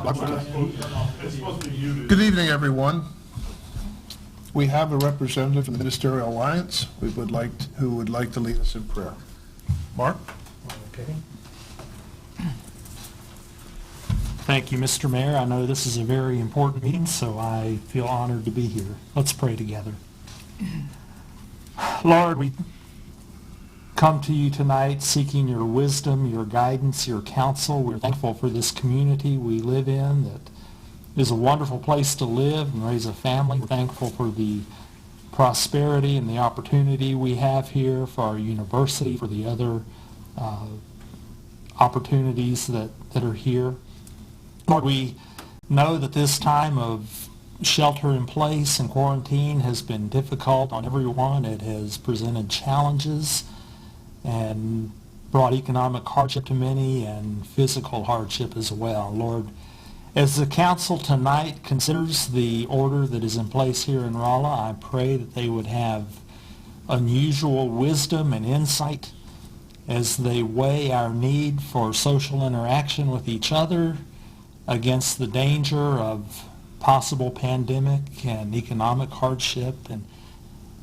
Good evening, everyone. We have a representative from the Ministerial Alliance who would like to lead us in prayer. Mark? Okay. Thank you, Mr. Mayor. I know this is a very important meeting, so I feel honored to be here. Let's pray together. Lord, we come to you tonight seeking your wisdom, your guidance, your counsel. We're thankful for this community we live in that is a wonderful place to live and raise a family. We're thankful for the prosperity and the opportunity we have here for our university, for the other opportunities that are here. Lord, we know that this time of shelter in place and quarantine has been difficult on everyone. It has presented challenges and brought economic hardship to many and physical hardship as well. Lord, as the council tonight considers the order that is in place here in Rolla, I pray that they would have unusual wisdom and insight as they weigh our need for social interaction with each other against the danger of possible pandemic and economic hardship, and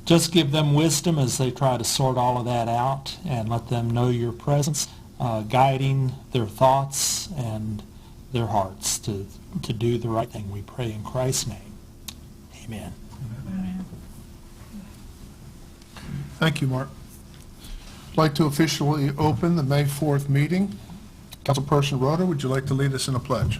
just give them wisdom as they try to sort all of that out, and let them know your presence, guiding their thoughts and their hearts to do the right thing. We pray in Christ's name. Amen. Amen. Thank you, Mark. I'd like to officially open the May 4th meeting. Councilperson Rolla, would you like to lead us in a pledge?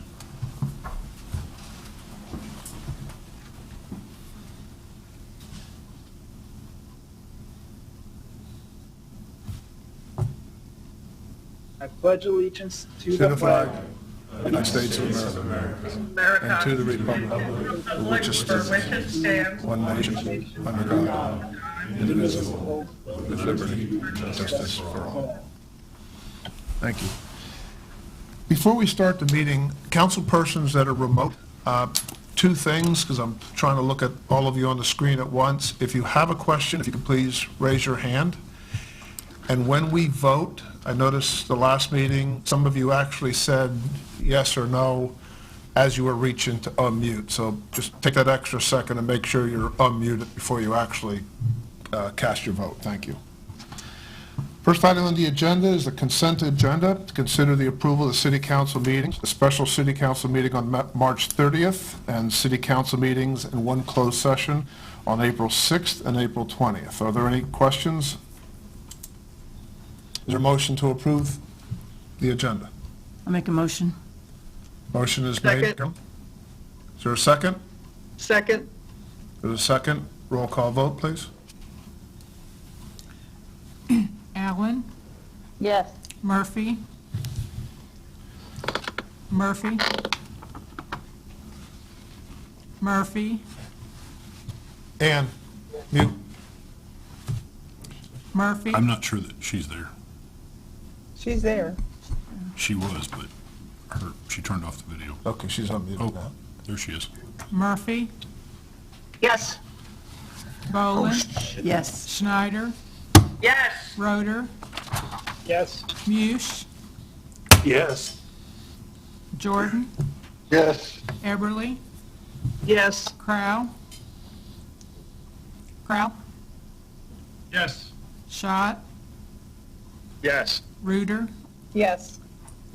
I pledge allegiance to the flag of the United States of America, and to the republic for which it stands, one nation, under God, indivisible, with liberty and justice for all. Thank you. Before we start the meeting, council persons that are remote, two things, because I'm trying to look at all of you on the screen at once. If you have a question, if you could please raise your hand. And when we vote, I noticed the last meeting, some of you actually said yes or no as you were reaching to unmute. So just take that extra second and make sure you're unmuted before you actually cast your vote. Thank you. First item on the agenda is the consent agenda to consider the approval of the city council meetings, a special city council meeting on March 30th, and city council meetings in one closed session on April 6th and April 20th. Are there any questions? Is there a motion to approve the agenda? I'll make a motion. Motion is made. Second. Is there a second? Second. There's a second. Roll call vote, please. Allen, Yes. Murphy, Murphy, Murphy, Ann, mute. Murphy, I'm not sure that she's there. She's there. She was, but she turned off the video. Okay, she's unmuted Oh, now. there she is. Murphy, Yes. Boland, Yes. Schneider, Yes. Roeder, Yes. Mush, Yes. Jordan, Yes. Eberly, Yes. Crow, Yes. Schott, Yes. Reuter, Yes.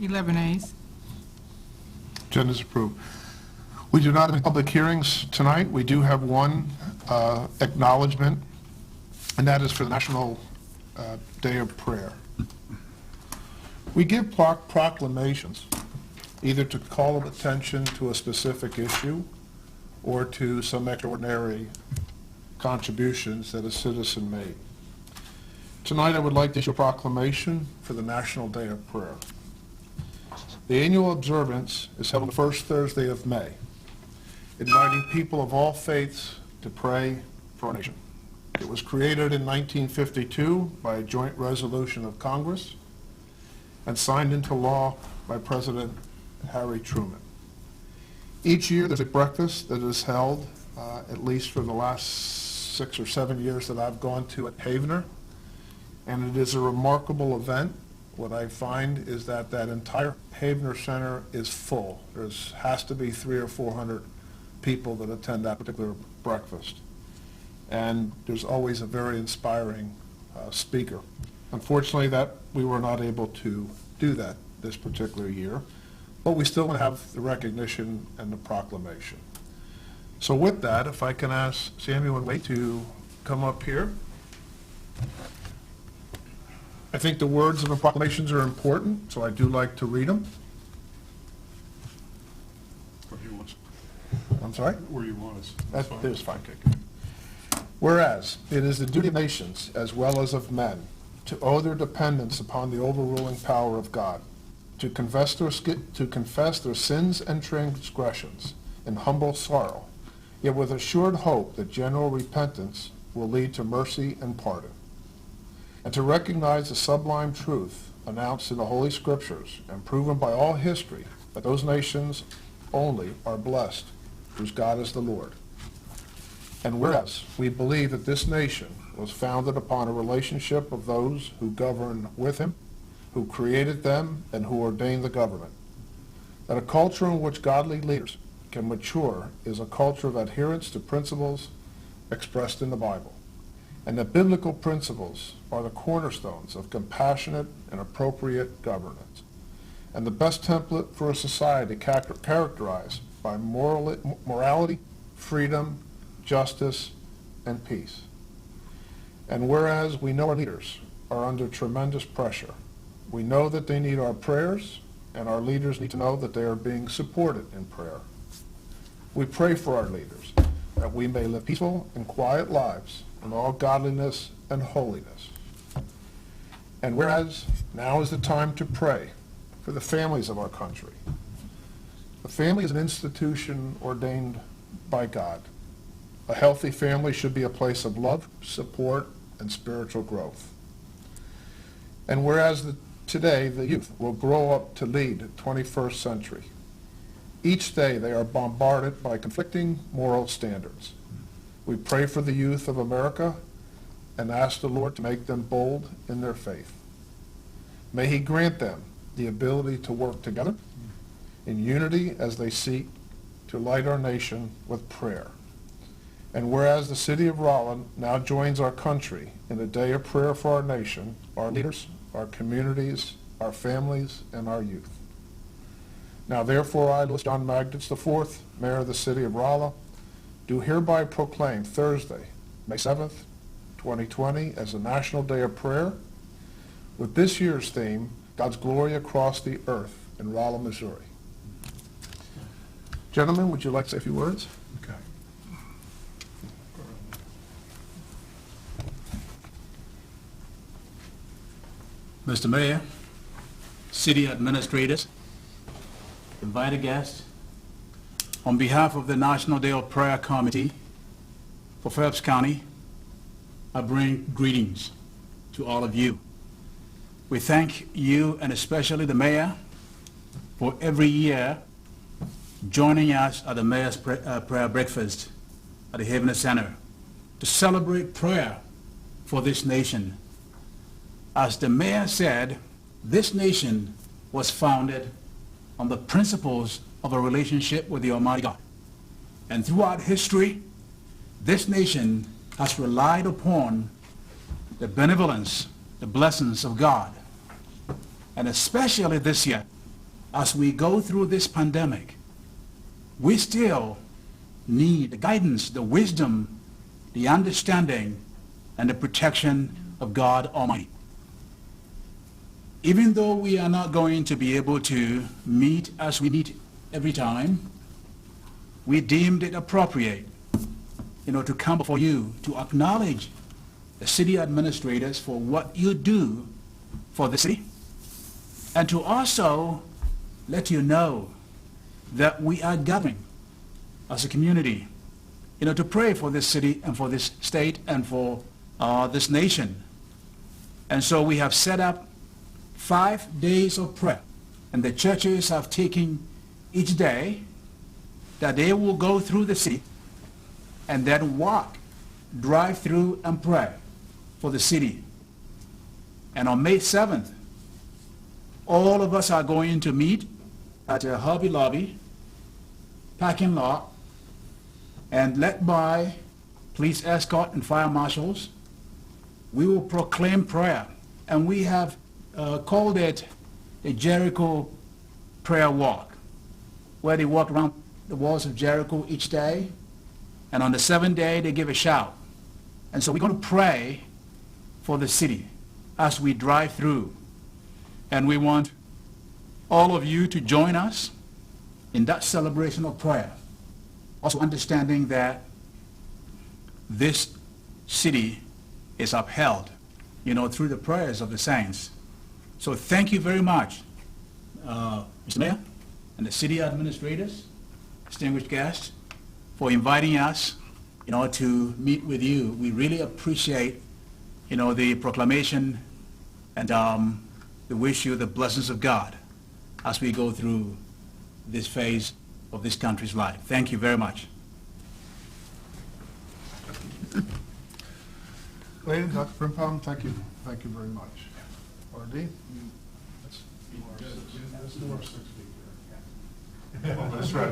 11 A's. Agenda is approved. We do not have public hearings tonight. We do have one acknowledgement, and that is for the National Day of Prayer. We give proclamations either to call attention to a specific issue or to some extraordinary contributions that a citizen made. Tonight I would like to issue a proclamation for the National Day of Prayer. The annual observance is held on the first Thursday of May, inviting people of all faiths to pray for our nation. It was created in 1952 by a joint resolution of Congress and signed into law by President Harry Truman. Each year there's a breakfast that is held, at least for the last 6 or 7 years that I've gone to at Havener, and it is a remarkable event what I find is that that entire Havener Center is full. Has to be 300 or 400 people that attend that particular breakfast. And there's always a very inspiring speaker. Unfortunately, that we were not able to do that this particular year, but we still have the recognition and the proclamation. So with that, if I can ask Samuel and Wade to come up here. I think the words of the proclamations are important, so I do like to read them. Where you want us. I'm sorry? Where you want us. That is fine. Okay. Whereas it is the duty of nations as well as of men to owe their dependence upon the overruling power of God, to confess their sins and transgressions in humble sorrow, yet with assured hope that general repentance will lead to mercy and pardon, and to recognize the sublime truth announced in the Holy Scriptures and proven by all history that those nations only are blessed whose God is the Lord. And whereas we believe that this nation was founded upon a relationship of those who govern with him, who created them, and who ordained the government, that a culture in which godly leaders can mature is a culture of adherence to principles expressed in the Bible, and that biblical principles are the cornerstones of compassionate and appropriate governance, and the best template for a society characterized by morality, freedom, justice, and peace. And whereas we know our leaders are under tremendous pressure, we know that they need our prayers, and our leaders need to know that they are being supported in prayer. We pray for our leaders, that we may live peaceful and quiet lives in all godliness and holiness. And whereas now is the time to pray for the families of our country. The family is an institution ordained by God. A healthy family should be a place of love, support, and spiritual growth. And whereas today the youth will grow up to lead the 21st century, each day they are bombarded by conflicting moral standards. We pray for the youth of America and ask the Lord to make them bold in their faith. May he grant them the ability to work together in unity as they seek to light our nation with prayer. And whereas the city of Rolla now joins our country in a day of prayer for our nation, our leaders, our communities, our families, and our youth. Now therefore I, Louis John Magditz IV, Mayor of the city of Rolla, do hereby proclaim Thursday, May 7th, 2020, as a National Day of Prayer, with this year's theme, God's Glory Across the Earth in Rolla, Missouri. Gentlemen, would you like to say a few words? Okay. Mr. Mayor, city administrators, invited guests, on behalf of the National Day of Prayer Committee for Phelps County, I bring greetings to all of you. We thank you, and especially the mayor, for every year joining us at the Mayor's Prayer Breakfast at the Havener Center to celebrate prayer for this nation. As the mayor said, this nation was founded on the principles of a relationship with the Almighty God. And throughout history, this nation has relied upon the benevolence, the blessings of God. And especially this year, as we go through this pandemic, we still need the guidance, the wisdom, the understanding, and the protection of God Almighty. Even though we are not going to be able to meet as we meet every time, we deemed it appropriate, to come before you to acknowledge the city administrators for what you do for the city, and to also let you know that we are gathering as a community, to pray for this city and for this state and for this nation. And so we have set up 5 days of prayer, and the churches have taken each day that they will go through the city and then walk, drive through and pray for the city. And on May 7th, all of us are going to meet at a Hobby Lobby parking lot, and led by police escort and fire marshals, we will proclaim prayer. And we have called it a Jericho prayer walk, where they walk around the walls of Jericho each day, and on the seventh day they give a shout. And so we're going to pray for the city as we drive through. And we want all of you to join us in that celebration of prayer. Also understanding that this city is upheld, through the prayers of the saints. So thank you very much, Mr. Mayor and the city administrators, distinguished guests, for inviting us, to meet with you. We really appreciate, the proclamation, and we wish you the blessings of God as we go through this phase of this country's life. Thank you very much. Lady, Dr. Frimpong, thank you very much. R.D.? That's right.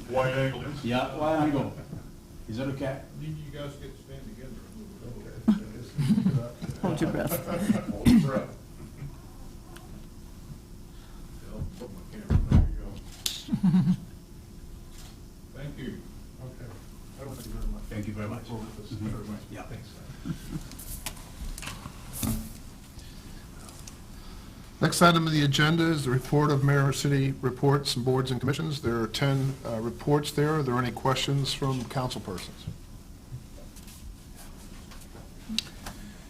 White angle. Yeah, why don't you go? Is that okay? You guys get to stand together. Hold your breath. Hold your breath. Put my camera, there you go. Thank you. Okay. Thank you very much. Thank you very much. Yeah. Thanks. Next item of the agenda is the report of mayor and city reports and boards and commissions. There are 10 reports there. Are there any questions from council persons?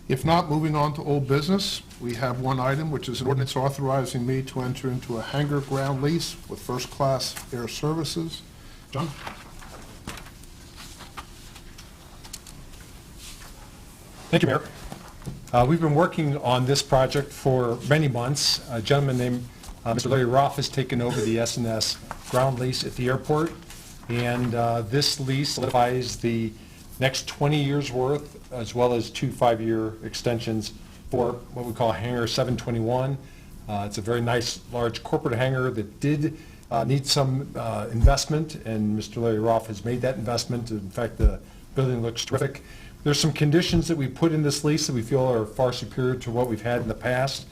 If not, moving on to old business, we have one item, which is an ordinance authorizing me to enter into a hangar ground lease with First Class Air Services. John? Thank you, Mayor. We've been working on this project for many months. A gentleman named Mr. Larry Roth has taken over the S&S ground lease at the airport, and this lease solidifies the next 20 years' worth, as well as 2 5-year extensions for what we call Hangar 721. It's a very nice, large corporate hangar that did need some investment, and Mr. Larry Roth has made that investment. In fact, the building looks terrific. There's some conditions that we put in this lease that we feel are far superior to what we've had in the past.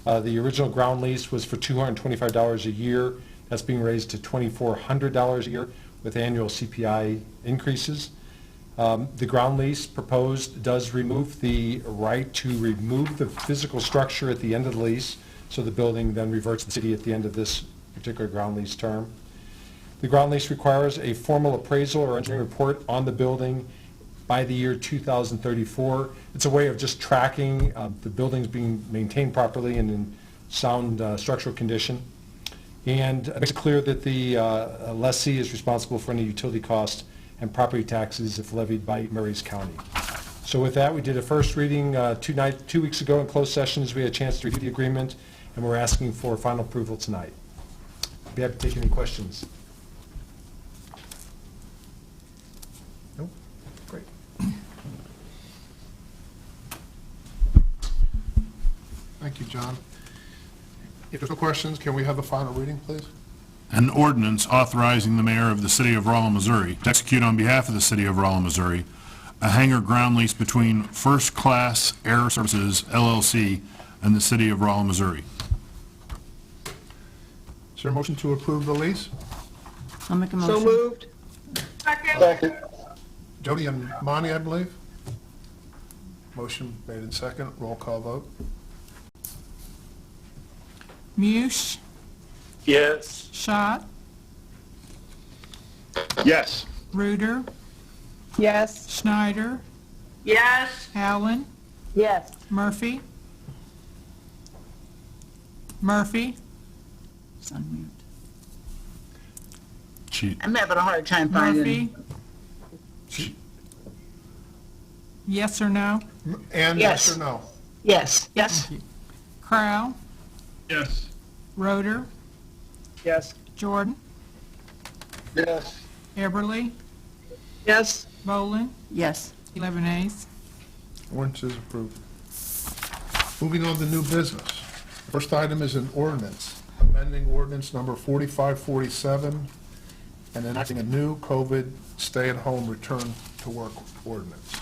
The original ground lease was for $225 a year. That's being raised to $2,400 a year with annual CPI increases. The ground lease proposed does remove the right to remove the physical structure at the end of the lease, so the building then reverts to the city at the end of this particular ground lease term. The ground lease requires a formal appraisal or engineering report on the building by the year 2034. It's a way of just tracking the buildings being maintained properly and in sound structural condition. And it makes it clear that the lessee is responsible for any utility costs and property taxes if levied by Murray's County. So with that, we did a first reading 2 weeks ago in closed sessions. We had a chance to review the agreement, and we're asking for final approval tonight. I'd be happy to take any questions. No? Great. Thank you, John. If there's no questions, can we have the final reading, please? An ordinance authorizing the mayor of the city of Rolla, Missouri to execute on behalf of the city of Rolla, Missouri, a hangar ground lease between First Class Air Services, LLC, and the city of Rolla, Missouri. Is there a motion to approve the lease? I'll make a motion. So moved. Second. Jody and Monty, I believe. Motion made in second. Roll call vote. Mush, Yes. Schott, Yes. Reuter, Yes. Schneider, Yes. Allen, Yes. Murphy. Murphy, It's on mute. Cheat. I'm having a hard time finding. Murphy. Yes or no? And Yes. yes or no? Yes. Yes. Crowell, Yes. Roeder, Yes. Jordan, Yes. Eberly, Yes. Bolin, Yes. 11 A's. Ordinance is approved. Moving on to new business. First item is an ordinance, amending ordinance number 4547 and enacting a new COVID stay-at-home return to work ordinance.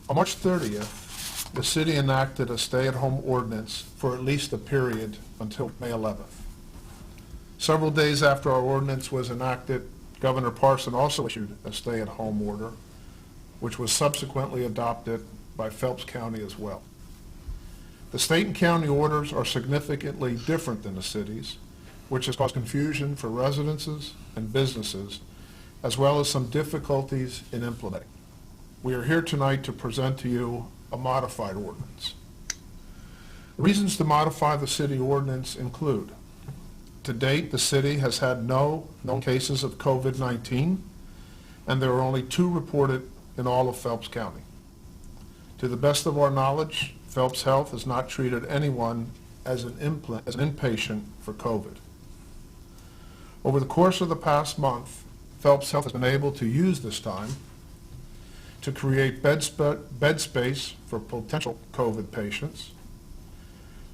On March 30th, the city enacted a stay-at-home ordinance for at least a period until May 11th. Several days after our ordinance was enacted, Governor Parson also issued a stay-at-home order, which was subsequently adopted by Phelps County as well. The state and county orders are significantly different than the city's, which has caused confusion for residences and businesses, as well as some difficulties in implementing. We are here tonight to present to you a modified ordinance. The reasons to modify the city ordinance include: to date, the city has had no known cases of COVID-19, and there are only 2 reported in all of Phelps County. To the best of our knowledge, Phelps Health has not treated anyone as an inpatient for COVID. Over the course of the past month, Phelps Health has been able to use this time to create bed space for potential COVID patients.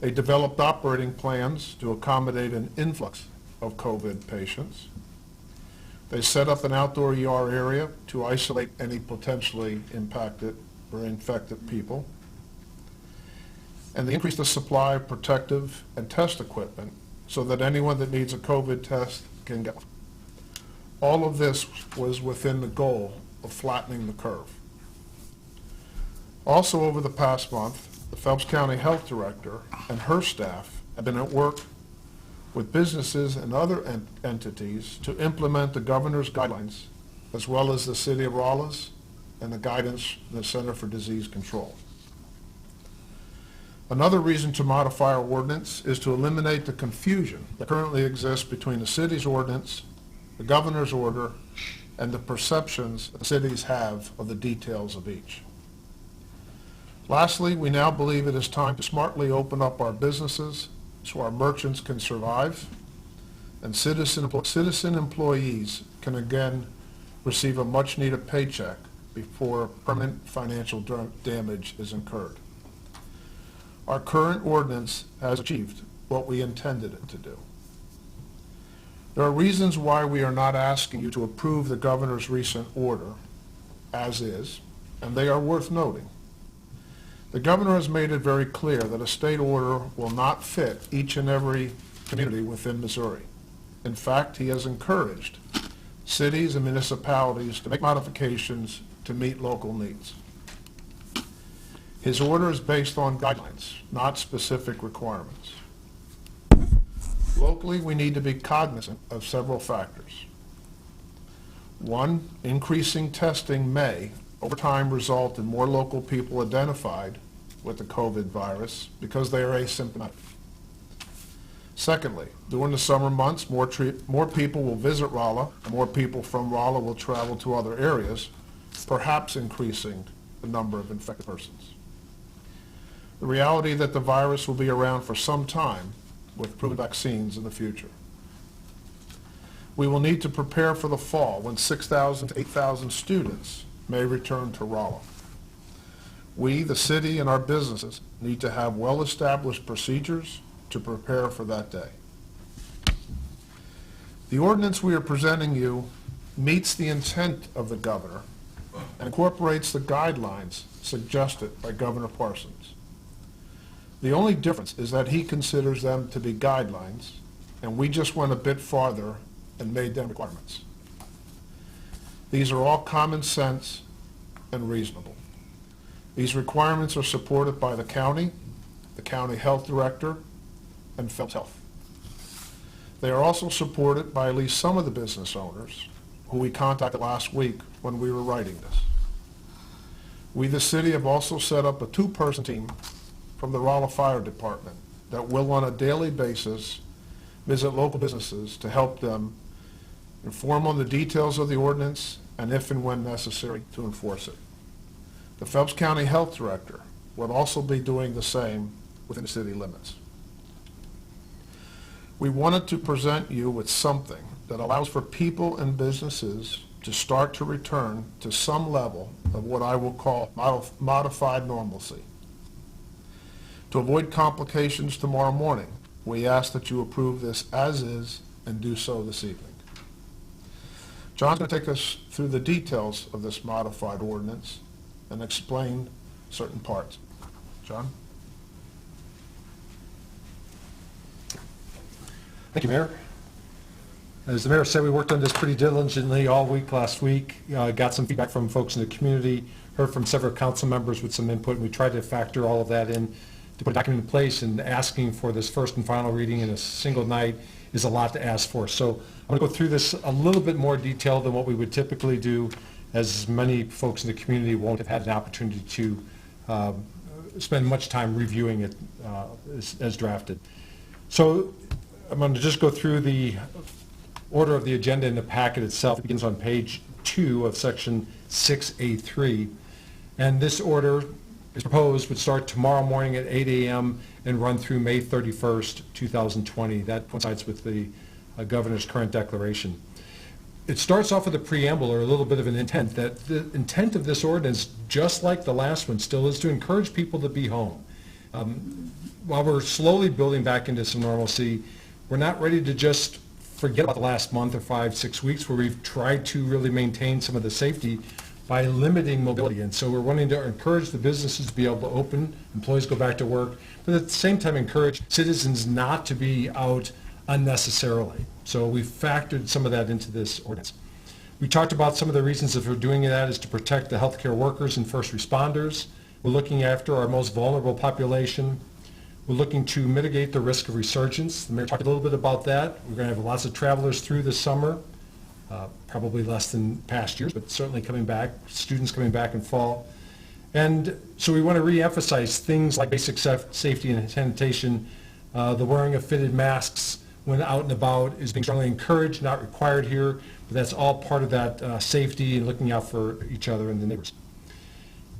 They developed operating plans to accommodate an influx of COVID patients. They set up an outdoor ER area to isolate any potentially impacted or infected people. And they increased the supply of protective and test equipment so that anyone that needs a COVID test can get one. All of this was within the goal of flattening the curve. Also, over the past month, the Phelps County Health Director and her staff have been at work with businesses and other entities to implement the governor's guidelines, as well as the City of Rolla's and the guidance from the Center for Disease Control. Another reason to modify our ordinance is to eliminate the confusion that currently exists between the city's ordinance, the governor's order, and the perceptions that cities have of the details of each. Lastly, we now believe it is time to smartly open up our businesses so our merchants can survive and citizen employees can again receive a much-needed paycheck before permanent financial damage is incurred. Our current ordinance has achieved what we intended it to do. There are reasons why we are not asking you to approve the governor's recent order as is, and they are worth noting. The governor has made it very clear that a state order will not fit each and every community within Missouri. In fact, he has encouraged cities and municipalities to make modifications to meet local needs. His order is based on guidelines, not specific requirements. Locally, we need to be cognizant of several factors. One, increasing testing may, over time, result in more local people identified with the COVID virus because they are asymptomatic. Secondly, during the summer months, more people will visit Rolla, and more people from Rolla will travel to other areas, perhaps increasing the number of infected persons. The reality that the virus will be around for some time with proven vaccines in the future. We will need to prepare for the fall when 6,000 to 8,000 students may return to Rolla. We, the city, and our businesses need to have well-established procedures to prepare for that day. The ordinance we are presenting you meets the intent of the governor and incorporates the guidelines suggested by Governor Parsons. The only difference is that he considers them to be guidelines, and we just went a bit farther and made them requirements. These are all common sense and reasonable. These requirements are supported by the county health director, and Phelps Health. They are also supported by at least some of the business owners who we contacted last week when we were writing this. We, the city, have also set up a 2-person team from the Rolla Fire Department that will on a daily basis visit local businesses to help them inform on the details of the ordinance and if and when necessary to enforce it. The Phelps County Health Director will also be doing the same within the city limits. We wanted to present you with something that allows for people and businesses to start to return to some level of what I will call modified normalcy. To avoid complications tomorrow morning, we ask that you approve this as is and do so this evening. John's going to take us through the details of this modified ordinance and explain certain parts. John? Thank you, Mayor. As the mayor said, we worked on this pretty diligently all week last week. Got some feedback from folks in the community, heard from several council members with some input, and we tried to factor all of that in to put a document in place, and asking for this first and final reading in a single night is a lot to ask for. So I'm going to go through this a little bit more detail than what we would typically do, as many folks in the community won't have had an opportunity to spend much time reviewing it as drafted. So I'm going to just go through the order of the agenda in the packet itself. It begins on page 2 of section 6A3. And this order is proposed would start tomorrow morning at 8 a.m. and run through May 31st, 2020. That coincides with the governor's current declaration. It starts off with a preamble, or a little bit of an intent, that the intent of this ordinance, just like the last one, still is to encourage people to be home. While we're slowly building back into some normalcy, we're not ready to just forget about the last month or 5-6 weeks where we've tried to really maintain some of the safety by limiting mobility. And so we're wanting to encourage the businesses to be able to open, employees go back to work, but at the same time encourage citizens not to be out unnecessarily. So we've factored some of that into this ordinance. We talked about some of the reasons that we're doing that is to protect the healthcare workers and first responders. We're looking after our most vulnerable population. We're looking to mitigate the risk of resurgence. The mayor talked a little bit about that. We're going to have lots of travelers through this summer, probably less than past years, but certainly coming back, students coming back in fall. And so we want to re-emphasize things like basic safety and sanitation. The wearing of fitted masks when out and about is being strongly encouraged, not required here, but that's all part of that safety and looking out for each other and the neighbors.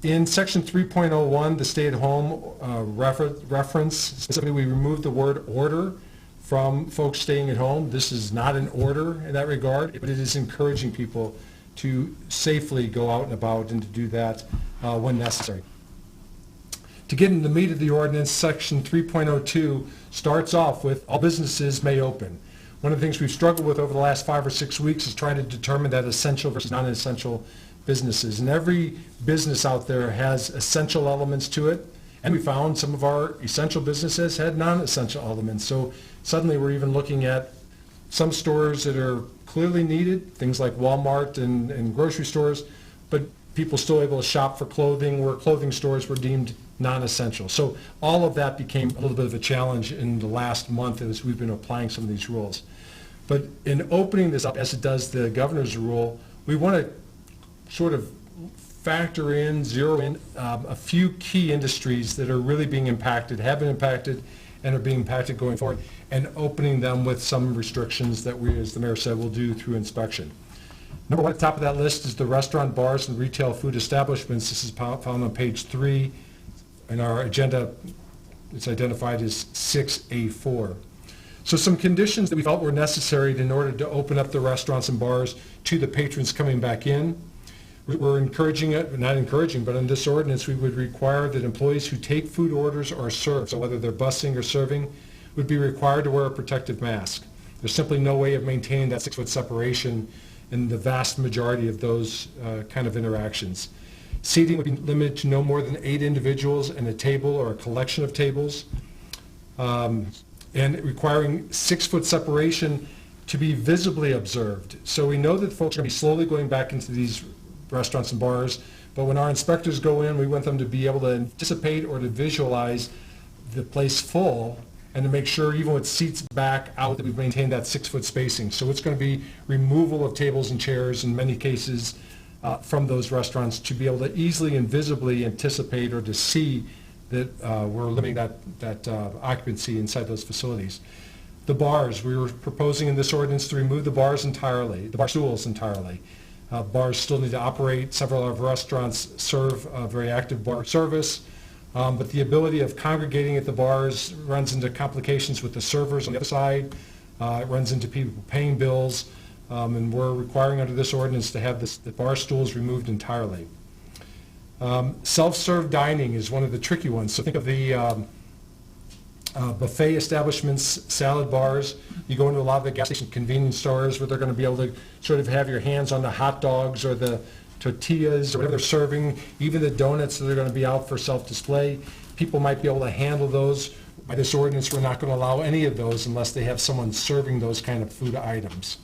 In section 3.01, the stay-at-home reference, specifically we removed the word order from folks staying at home. This is not an order in that regard, but it is encouraging people to safely go out and about and to do that when necessary. To get into the meat of the ordinance, section 3.02 starts off with all businesses may open. One of the things we've struggled with over the last 5 or 6 weeks is trying to determine that essential versus non-essential businesses. And every business out there has essential elements to it. And we found some of our essential businesses had non-essential elements. So suddenly we're even looking at some stores that are clearly needed, things like Walmart and grocery stores, but people still able to shop for clothing where clothing stores were deemed non-essential. So all of that became a little bit of a challenge in the last month as we've been applying some of these rules. But in opening this up, as it does the governor's rule, we want to sort of factor in, zero in a few key industries that are really being impacted, have been impacted, and are being impacted going forward, and opening them with some restrictions that we, as the mayor said, will do through inspection. Number 1 at the top of that list is the restaurant, bars, and retail food establishments. This is found on page 3. In our agenda, it's identified as 6A4. So some conditions that we felt were necessary in order to open up the restaurants and bars to the patrons coming back in. We're encouraging it, not encouraging, but in this ordinance we would require that employees who take food orders or serve, so whether they're busing or serving, would be required to wear a protective mask. There's simply no way of maintaining that 6-foot separation in the vast majority of those kind of interactions. Seating would be limited to no more than 8 individuals and a table or a collection of tables, and requiring 6-foot separation to be visibly observed. So we know that folks are going to be slowly going back into these restaurants and bars, but when our inspectors go in, we want them to be able to anticipate or to visualize the place full and to make sure, even with seats back out, that we've maintained that 6-foot spacing. So it's going to be removal of tables and chairs in many cases from those restaurants to be able to easily and visibly anticipate or to see that we're limiting that occupancy inside those facilities. The bars, we were proposing in this ordinance to remove the bars entirely, the bar stools entirely. Bars still need to operate. Several of our restaurants serve a very active bar service, but the ability of congregating at the bars runs into complications with the servers on the other side. It runs into people paying bills, and we're requiring under this ordinance to have the bar stools removed entirely. Self-serve dining is one of the tricky ones. So think of the buffet establishments, salad bars. You go into a lot of the gas station convenience stores where they're going to be able to sort of have your hands on the hot dogs or the tortillas or whatever they're serving, even the donuts that are going to be out for self-display. People might be able to handle those. By this ordinance, we're not going to allow any of those unless they have someone serving those kind of food items.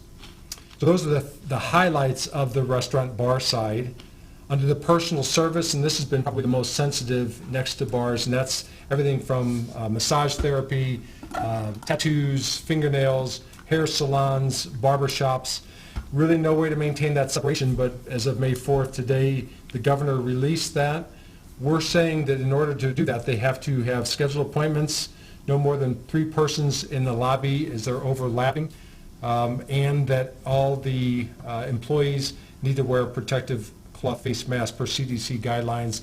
So those are the highlights of the restaurant bar side. Under the personal service, and this has been probably the most sensitive next to bars, and that's everything from massage therapy, tattoos, fingernails, hair salons, barber shops. Really no way to maintain that separation, but as of May 4th today, the governor released that. We're saying that in order to do that, they have to have scheduled appointments, no more than 3 persons in the lobby as they're overlapping, and that all the employees need to wear protective cloth face masks per CDC guidelines.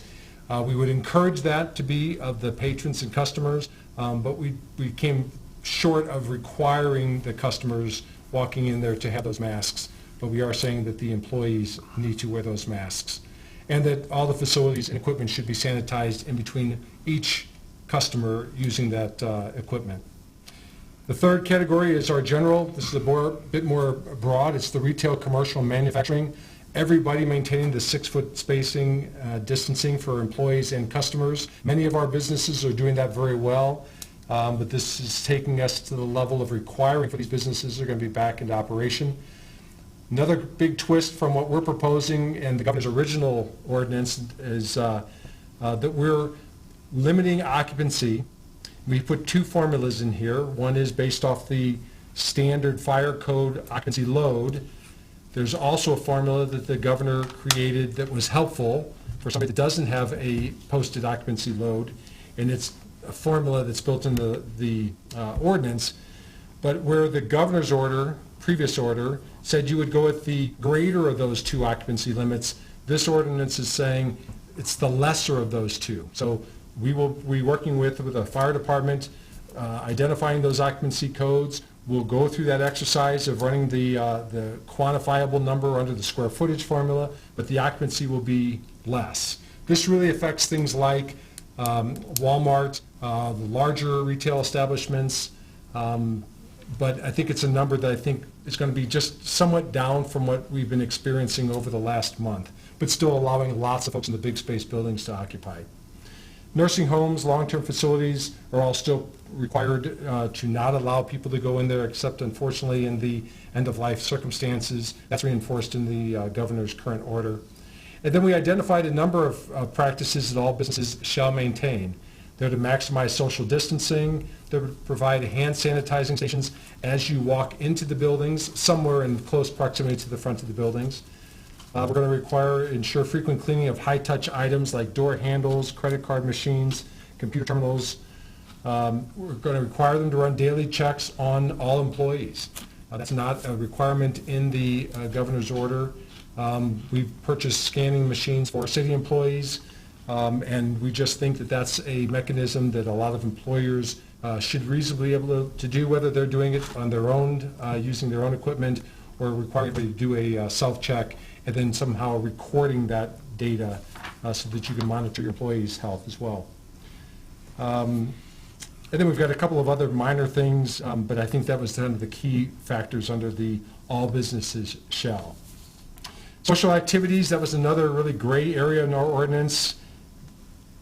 We would encourage that to be of the patrons and customers, but we came short of requiring the customers walking in there to have those masks. But we are saying that the employees need to wear those masks, and that all the facilities and equipment should be sanitized in between each customer using that equipment. The third category is our general. This is a bit more broad. It's the retail, commercial, and manufacturing. Everybody maintaining the 6-foot spacing, distancing for employees and customers. Many of our businesses are doing that very well, but this is taking us to the level of requiring for these businesses are going to be back into operation. Another big twist from what we're proposing and the governor's original ordinance is that we're limiting occupancy. We put 2 formulas in here. One is based off the standard fire code occupancy load. There's also a formula that the governor created that was helpful for somebody that doesn't have a posted occupancy load, and it's a formula that's built into the ordinance. But where the governor's order, previous order, said you would go with the greater of those 2 occupancy limits, this ordinance is saying it's the lesser of those 2. So we will be working with the fire department, identifying those occupancy codes. We'll go through that exercise of running the quantifiable number under the square footage formula, but the occupancy will be less. This really affects things like Walmart, the larger retail establishments, but I think it's a number that I think is going to be just somewhat down from what we've been experiencing over the last month, but still allowing lots of folks in the big space buildings to occupy. Nursing homes, long-term facilities are all still required to not allow people to go in there except unfortunately in the end-of-life circumstances. That's reinforced in the governor's current order. And then we identified a number of practices that all businesses shall maintain. They're to maximize social distancing. They're to provide hand sanitizing stations as you walk into the buildings, somewhere in close proximity to the front of the buildings. We're going to ensure frequent cleaning of high-touch items like door handles, credit card machines, computer terminals. We're going to require them to run daily checks on all employees. That's not a requirement in the governor's order. We've purchased scanning machines for city employees, and we just think that that's a mechanism that a lot of employers should reasonably be able to do, whether they're doing it on their own, using their own equipment, or requiring everybody to do a self-check, and then somehow recording that data so that you can monitor your employees' health as well. And then we've got a couple of other minor things, but I think that was kind of the key factors under the all businesses shall. Social activities, that was another really gray area in our ordinance.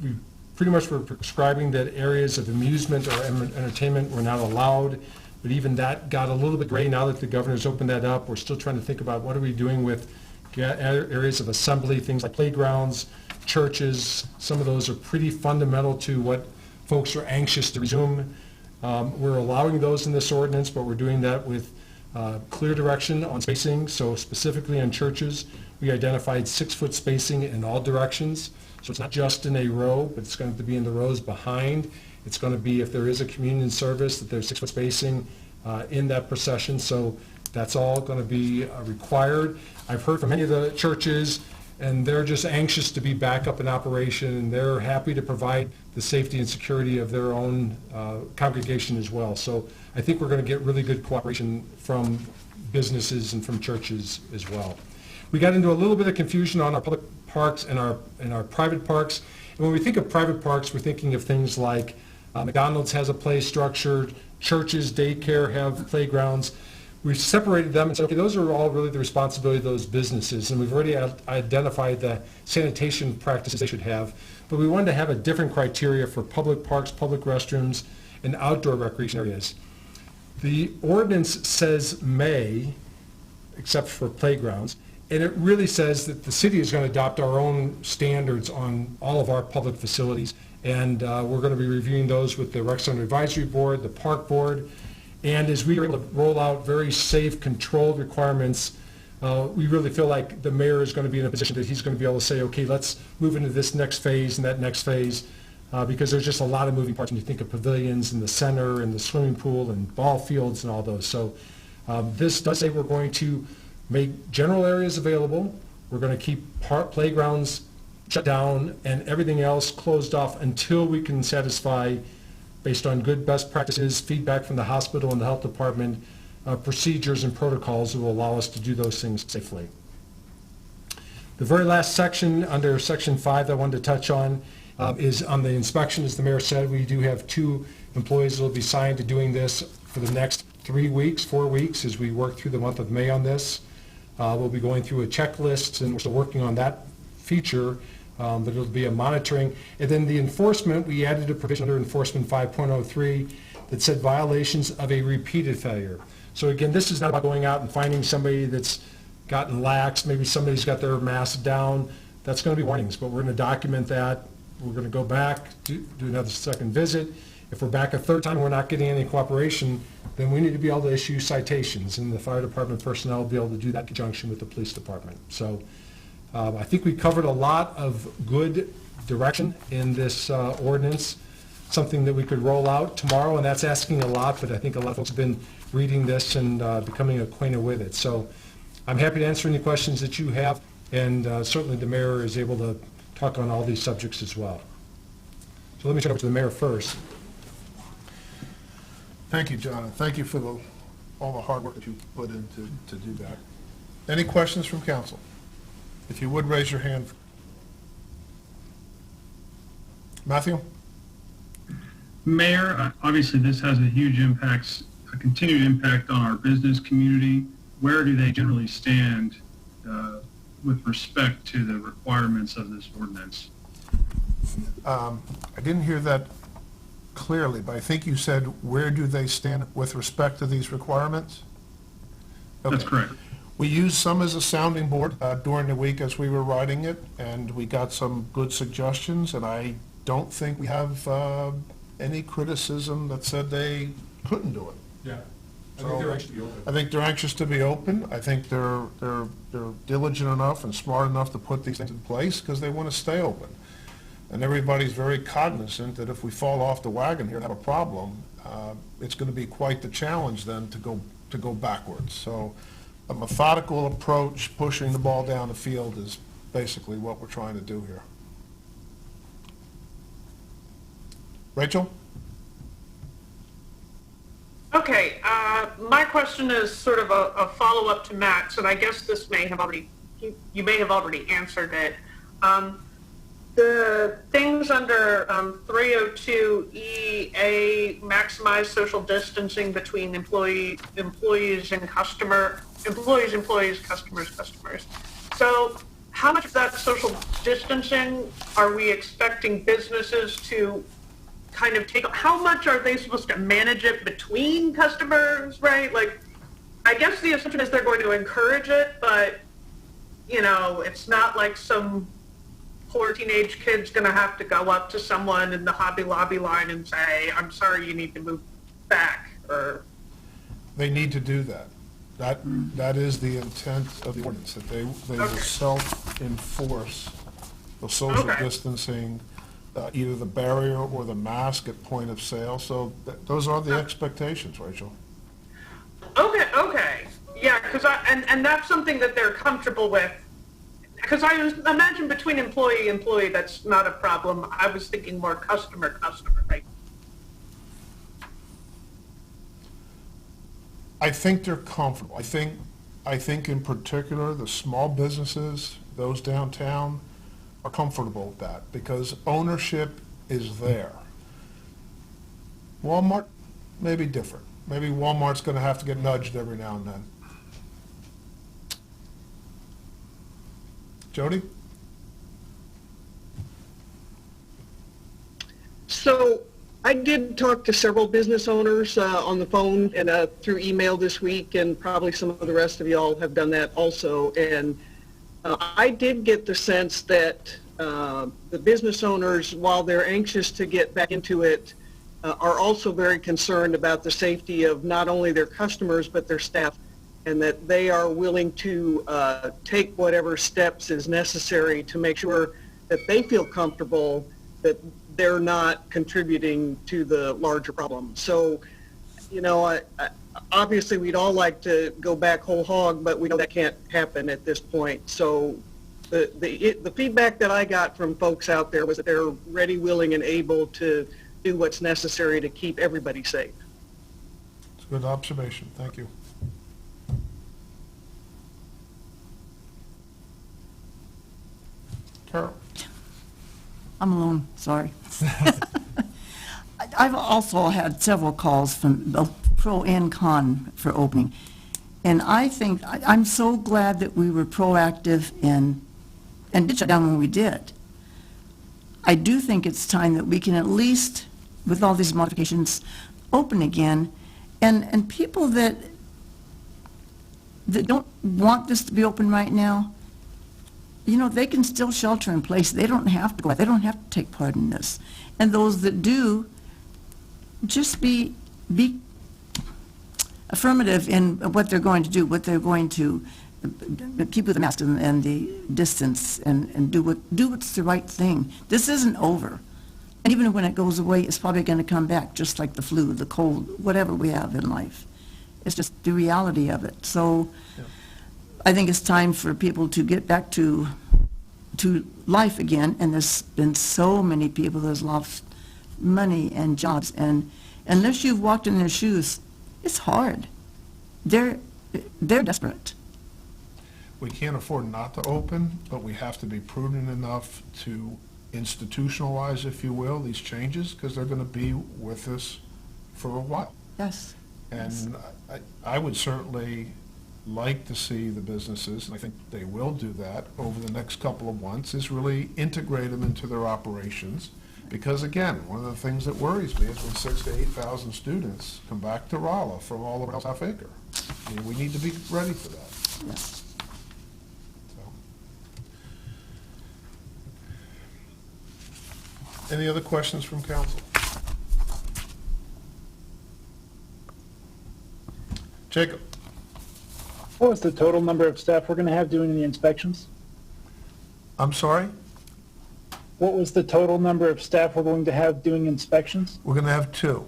We pretty much were prescribing that areas of amusement or entertainment were not allowed, but even that got a little bit gray now that the governor's opened that up. We're still trying to think about what are we doing with areas of assembly, things like playgrounds, churches. Some of those are pretty fundamental to what folks are anxious to resume. We're allowing those in this ordinance, but we're doing that with clear direction on spacing. So specifically on churches, we identified 6-foot spacing in all directions. So it's not just in a row, but it's going to be in the rows behind. It's going to be, if there is a communion service, that there's 6-foot spacing in that procession. So that's all going to be required. I've heard from many of the churches, and they're just anxious to be back up in operation, and they're happy to provide the safety and security of their own congregation as well. So I think we're going to get really good cooperation from businesses and from churches as well. We got into a little bit of confusion on our public parks and our private parks. And when we think of private parks, we're thinking of things like McDonald's has a play structure, churches, daycare have playgrounds. We've separated them and said, okay, those are all really the responsibility of those businesses, and we've already identified the sanitation practices they should have, but we wanted to have a different criteria for public parks, public restrooms, and outdoor recreation areas. The ordinance says may, except for playgrounds, and it really says that the city is going to adopt our own standards on all of our public facilities, and we're going to be reviewing those with the Rec Center Advisory Board, the Park Board, and as we are able to roll out very safe, controlled requirements, we really feel like the mayor is going to be in a position that he's going to be able to say, okay, let's move into this next phase and that next phase, because there's just a lot of moving parts when you think of pavilions in the center and the swimming pool and ball fields and all those. So this does say we're going to make general areas available. We're going to keep playgrounds shut down and everything else closed off until we can satisfy, based on good best practices, feedback from the hospital and the health department, procedures and protocols that will allow us to do those things safely. The very last section, under Section 5, that I wanted to touch on is on the inspection. As the mayor said, we do have 2 employees that will be assigned to doing this for the next 4 weeks as we work through the month of May on this. We'll be going through a checklist, and we're still working on that feature, but it'll be a monitoring. And then the enforcement, we added a provision under Enforcement 5.03 that said violations of a repeated failure. So again, this is not about going out and finding somebody that's gotten lax, maybe somebody's got their mask down. That's going to be warnings, but we're going to document that. We're going to go back, do another second visit. If we're back a third time and we're not getting any cooperation, then we need to be able to issue citations, and the fire department personnel will be able to do that in conjunction with the police department. So I think we covered a lot of good direction in this ordinance, something that we could roll out tomorrow, and that's asking a lot, but I think a lot of folks have been reading this and becoming acquainted with it. So I'm happy to answer any questions that you have, and certainly the mayor is able to talk on all these subjects as well. So let me turn over to the mayor first. Thank you, John, and thank you for all the hard work that you put in to do that. Any questions from council? If you would, raise your hand. Matthew? Mayor, obviously this has a continued impact on our business community. Where do they generally stand with respect to the requirements of this ordinance? I didn't hear that clearly, but I think you said, where do they stand with respect to these requirements? Okay. That's correct. We used some as a sounding board during the week as we were writing it, and we got some good suggestions, and I don't think we have any criticism that said they couldn't do it. Yeah. I think they're anxious to be open. I think they're anxious to be open. I think they're diligent enough and smart enough to put these things in place because they want to stay open. And everybody's very cognizant that if we fall off the wagon here and have a problem, it's going to be quite the challenge then to go backwards. So a methodical approach, pushing the ball down the field, is basically what we're trying to do here. Rachel? Okay, my question is sort of a follow-up to Matt's, and I guess this may have already, you may have already answered it. The things under 302EA, maximize social distancing between employees, and employees, customers. So how much of that social distancing are we expecting businesses to kind of take? How much are they supposed to manage it between customers, right? Like, I guess the assumption is they're going to encourage it, but, you know, it's not like some poor teenage kid's going to have to go up to someone in the Hobby Lobby line and say, I'm sorry, you need to move back, or... They need to do that. That is the intent of the ordinance, that they will self-enforce the social distancing, either the barrier or the mask at point of sale. So those are the expectations, Rachel. Okay. Yeah, because and that's something that they're comfortable with. Because I imagine between employee, that's not a problem. I was thinking more customer, right? I think they're comfortable. I think in particular, the small businesses, those downtown, are comfortable with that because ownership is there. Walmart may be different. Maybe Walmart's going to have to get nudged every now and then. Jody? So I did talk to several business owners on the phone and through email this week, and probably some of the rest of y'all have done that also. And I did get the sense that the business owners, while they're anxious to get back into it, are also very concerned about the safety of not only their customers but their staff, and that they are willing to take whatever steps is necessary to make sure that they feel comfortable that they're not contributing to the larger problem. So, you know, obviously we'd all like to go back whole hog, but we know that can't happen at this point. So the feedback that I got from folks out there was that they're ready, willing, and able to do what's necessary to keep everybody safe. It's a good observation. Thank you. Carol? I'm alone, sorry. I've also had several calls from both pro and con for opening. And I think, I'm so glad that we were proactive and did shut down when we did. I do think it's time that we can at least, with all these modifications, open again. And people that don't want this to be open right now, you know, they can still shelter in place. They don't have to go out. They don't have to take part in this. And those that do, just be affirmative in what they're going to do, what they're going to keep with the mask and the distance, and do what's the right thing. This isn't over. And even when it goes away, it's probably going to come back, just like the flu, the cold, whatever we have in life. It's just the reality of it. So I think it's time for people to get back to life again, and there's been so many people that have lost money and jobs, and unless you've walked in their shoes, it's hard. They're desperate. We can't afford not to open, but we have to be prudent enough to institutionalize, if you will, these changes, because they're going to be with us for a while. Yes. And I would certainly like to see the businesses, and I think they will do that over the next couple of months, is really integrate them into their operations. Because again, one of the things that worries me is when 6,000 to 8,000 students come back to Rolla from all over South Acre. I mean, we need to be ready for that. Yes. So. Any other questions from council? Jacob? What was the total number of staff we're going to have doing the inspections? I'm sorry? What was the total number of staff we're going to have doing inspections? We're going to have two,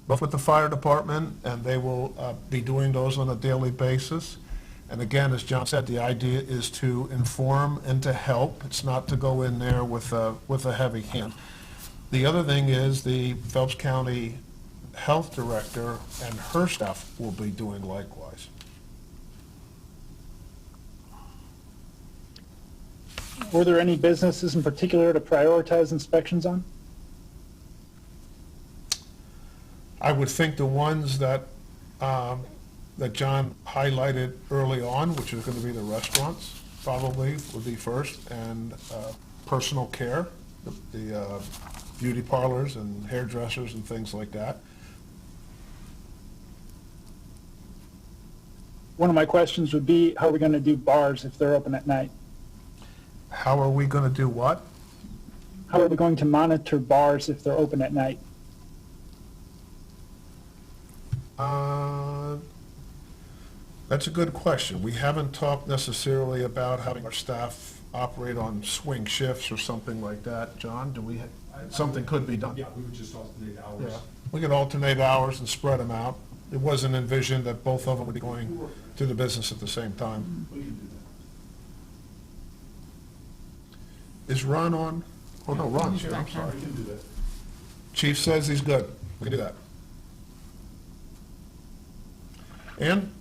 both with the fire department, and they will be doing those on a daily basis. And again, as John said, the idea is to inform and to help. It's not to go in there with a heavy hand. The other thing is the Phelps County Health Director and her staff will be doing likewise. Were there any businesses in particular to prioritize inspections on? I would think the ones that that John highlighted early on, which is going to be the restaurants, probably would be first, and personal care, the beauty parlors and hairdressers and things like that. One of my questions would be, how are we going to do bars if they're open at night? How are we going to do what? How are we going to monitor bars if they're open at night? That's a good question. We haven't talked necessarily about having our staff operate on swing shifts or something like that. John, do we, something could be done? Yeah, we would just alternate hours. Yeah, we could alternate hours and spread them out. It wasn't envisioned that both of them would be going to the business at the same time. We can do that. Is Ron on? Oh, no, Ron's here, I'm sorry. We can do that. Chief says he's good. We can do that. Ann?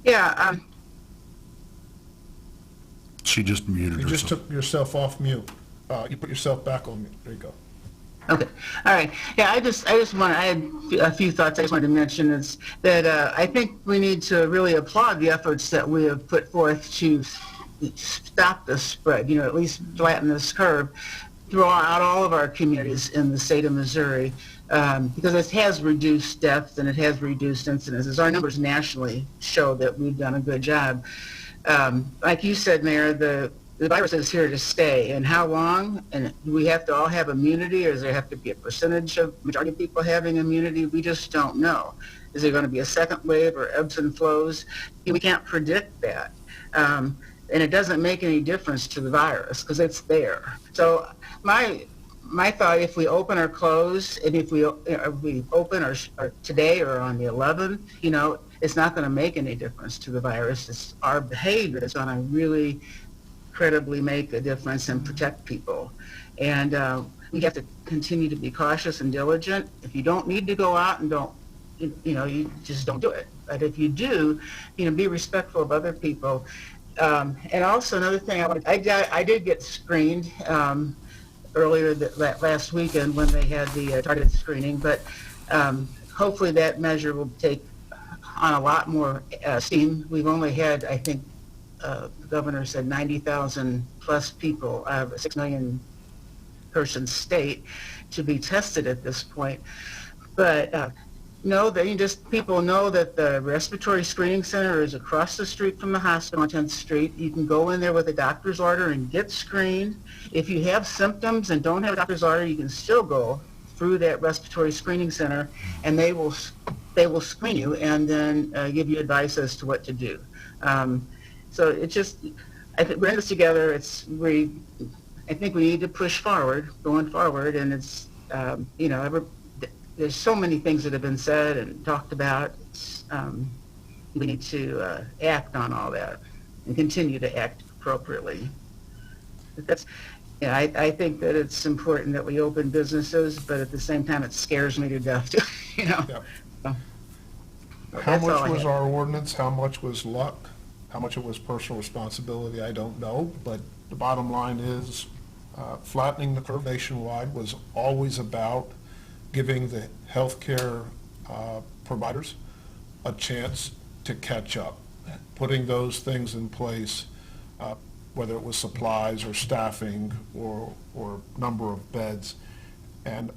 Yeah, She just muted You just herself. took yourself off mute. You put yourself back on mute. There you go. Okay, all right. Yeah, I had a few thoughts I just wanted to mention is that I think we need to really applaud the efforts that we have put forth to stop this spread, at least flatten this curve throughout all of our communities in the state of Missouri, because it has reduced deaths and it has reduced incidences. Our numbers nationally show that we've done a good job. Like you said, Mayor, the virus is here to stay, and how long? And do we have to all have immunity, or does there have to be a percentage of majority of people having immunity? We just don't know. Is there going to be a second wave or ebbs and flows? We can't predict that. And it doesn't make any difference to the virus because it's there. So my thought, if we open or close, and if we open or today or on the 11th, it's not going to make any difference to the virus. It's our behavior that's going to really credibly make a difference and protect people. And we have to continue to be cautious and diligent. If you don't need to go out and you just don't do it. But if you do, be respectful of other people. And also another thing, I did get screened earlier last weekend when they had the targeted screening, but hopefully that measure will take on a lot more steam. We've only had, I think, the governor said 90,000 plus people out of a 6 million person state to be tested at this point. But people know that the respiratory screening center is across the street from the hospital on 10th Street. You can go in there with a doctor's order and get screened. If you have symptoms and don't have a doctor's order, you can still go through that respiratory screening center, and they will screen you and then give you advice as to what to do. So I think we're in this together. I think we need to push forward, going forward, and it's there's so many things that have been said and talked about. We need to act on all that and continue to act appropriately. I think that it's important that we open businesses, but at the same time, it scares me to death. Yeah. How much was our ordinance? How much was luck? How much it was personal responsibility? I don't know. But the bottom line is, flattening the curve nationwide was always about giving the healthcare providers a chance to catch up, putting those things in place, whether it was supplies or staffing or number of beds. And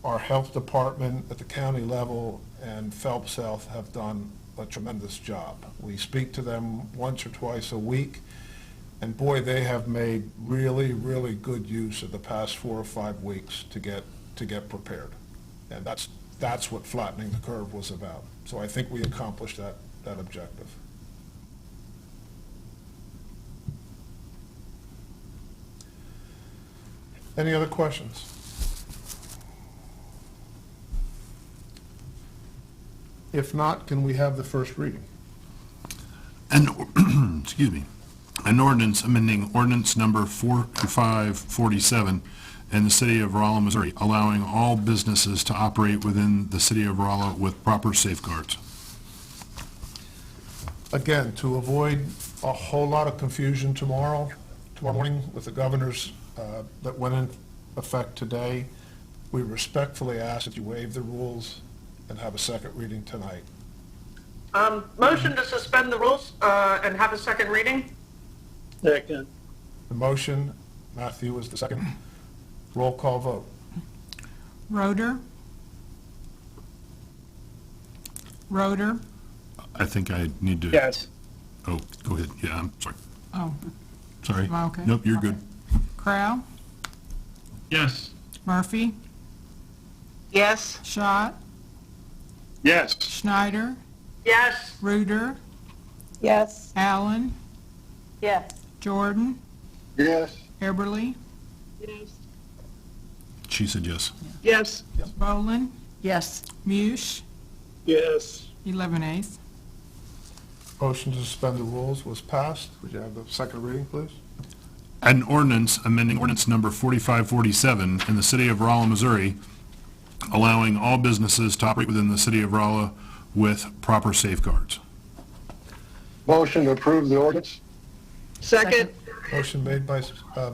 our health department at the county level and Phelps Health have done a tremendous job. We speak to them once or twice a week, and boy, they have made really, really good use of the past 4 or 5 weeks to get prepared. And that's what flattening the curve was about. So I think we accomplished that objective. Any other questions? If not, can we have the first reading? And, excuse me, an ordinance amending ordinance number 4547 in the city of Rolla, Missouri, allowing all businesses to operate within the city of Rolla with proper safeguards. Again, to avoid a whole lot of confusion tomorrow morning with the governor's that went in effect today, we respectfully ask that you waive the rules and have a second reading tonight. Motion to suspend the rules and have a second reading? Second. The motion, Matthew was the second. Roll call vote. Roder? Roder? I think I need to... Yes. Oh, go ahead. Yeah, I'm sorry. Oh, Sorry. am I okay? Nope, you're good. Crow? Yes. Murphy? Yes. Schott? Yes. Schneider? Yes. Reuter? Yes. Allen? Yes. Jordan? Yes. Eberly? Yes. She said yes. Yes. Boland? Yes. Mush? Yes. 11-8. Motion to suspend the rules was passed. Would you have the second reading, please? An ordinance amending ordinance number 4547 in the city of Rolla, Missouri, allowing all businesses to operate within the city of Rolla with proper safeguards. Motion to approve the ordinance? Second. Motion made by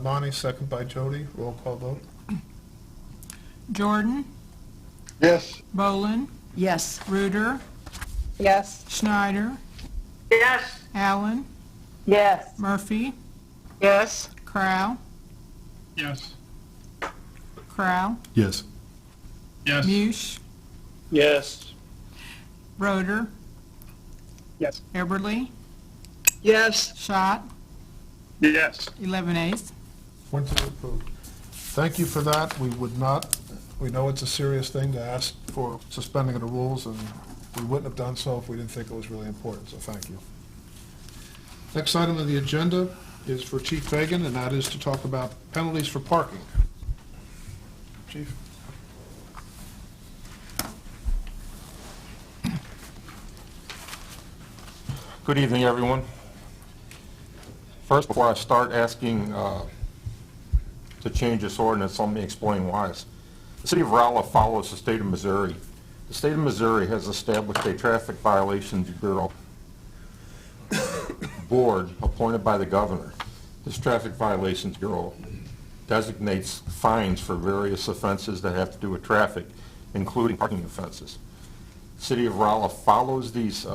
Monty, second by Jody. Roll call vote. Jordan, Yes. Bolin, Yes. Reuter, Yes. Schneider, Yes. Allen, Yes. Murphy, Yes. Crow, Yes. Crow, Yes. Yes. Mush, Yes. Roeder, Yes. Eberly, Yes. Schott, Yes. 11 ayes. One to approve. Thank you for that. We would not, we know it's a serious thing to ask for suspending of the rules, and we wouldn't have done so if we didn't think it was really important, so thank you. Next item on the agenda is for Chief Fagan, and that is to talk about penalties for parking. Chief? Good evening, everyone. First, before I start asking to change this ordinance, let me explain why. The City of Rolla follows the state of Missouri. The state of Missouri has established a traffic violations bureau board appointed by the governor. This traffic violations bureau designates fines for various offenses that have to do with traffic, including parking offenses. The City of Rolla follows these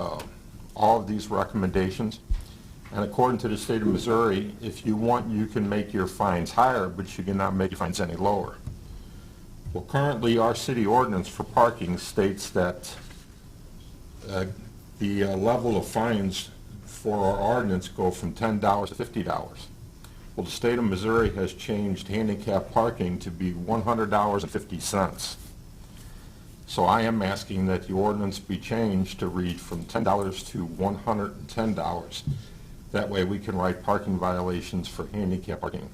all of these recommendations, and according to the state of Missouri, if you want, you can make your fines higher, but you cannot make your fines any lower. Well, currently our city ordinance for parking states that the level of fines for our ordinance go from $10 to $50. Well, the state of Missouri has changed handicap parking to be $100.50. So I am asking that the ordinance be changed to read from $10 to $110. That way we can write parking violations for handicap parking.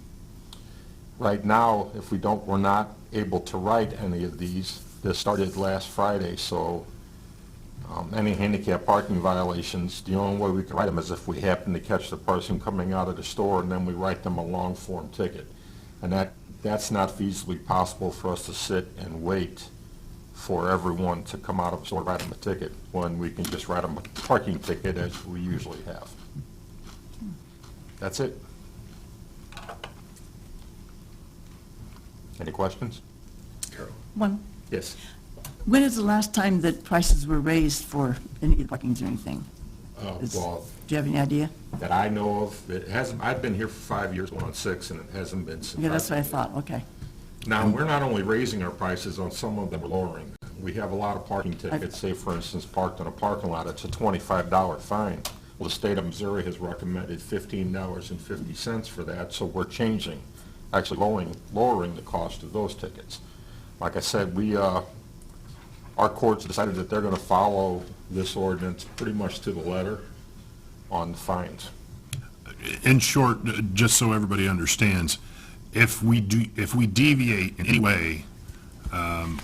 Right now, if we're not able to write any of these. This started last Friday, so any handicap parking violations, the only way we can write them is if we happen to catch the person coming out of the store, and then we write them a long form ticket. And that's not feasibly possible for us to sit and wait for everyone to come out of the store and write them a ticket when we can just write them a parking ticket as we usually have. That's it. Any questions? One. Yes. When is the last time that prices were raised for any parkings or anything? Well, Do you have any idea? that I know of, it hasn't. I've been here for 5 years, going on 6, and it hasn't been since. Yeah, that's what I thought, okay. Now, we're not only raising our prices, on some of them we're lowering. We have a lot of parking tickets, say for instance parked in a parking lot, it's a $25 fine. Well, the state of Missouri has recommended $15.50 for that, so we're changing, actually lowering the cost of those tickets. Like I said, our courts decided that they're going to follow this ordinance pretty much to the letter on the fines. In short, just so everybody understands, if we deviate in any way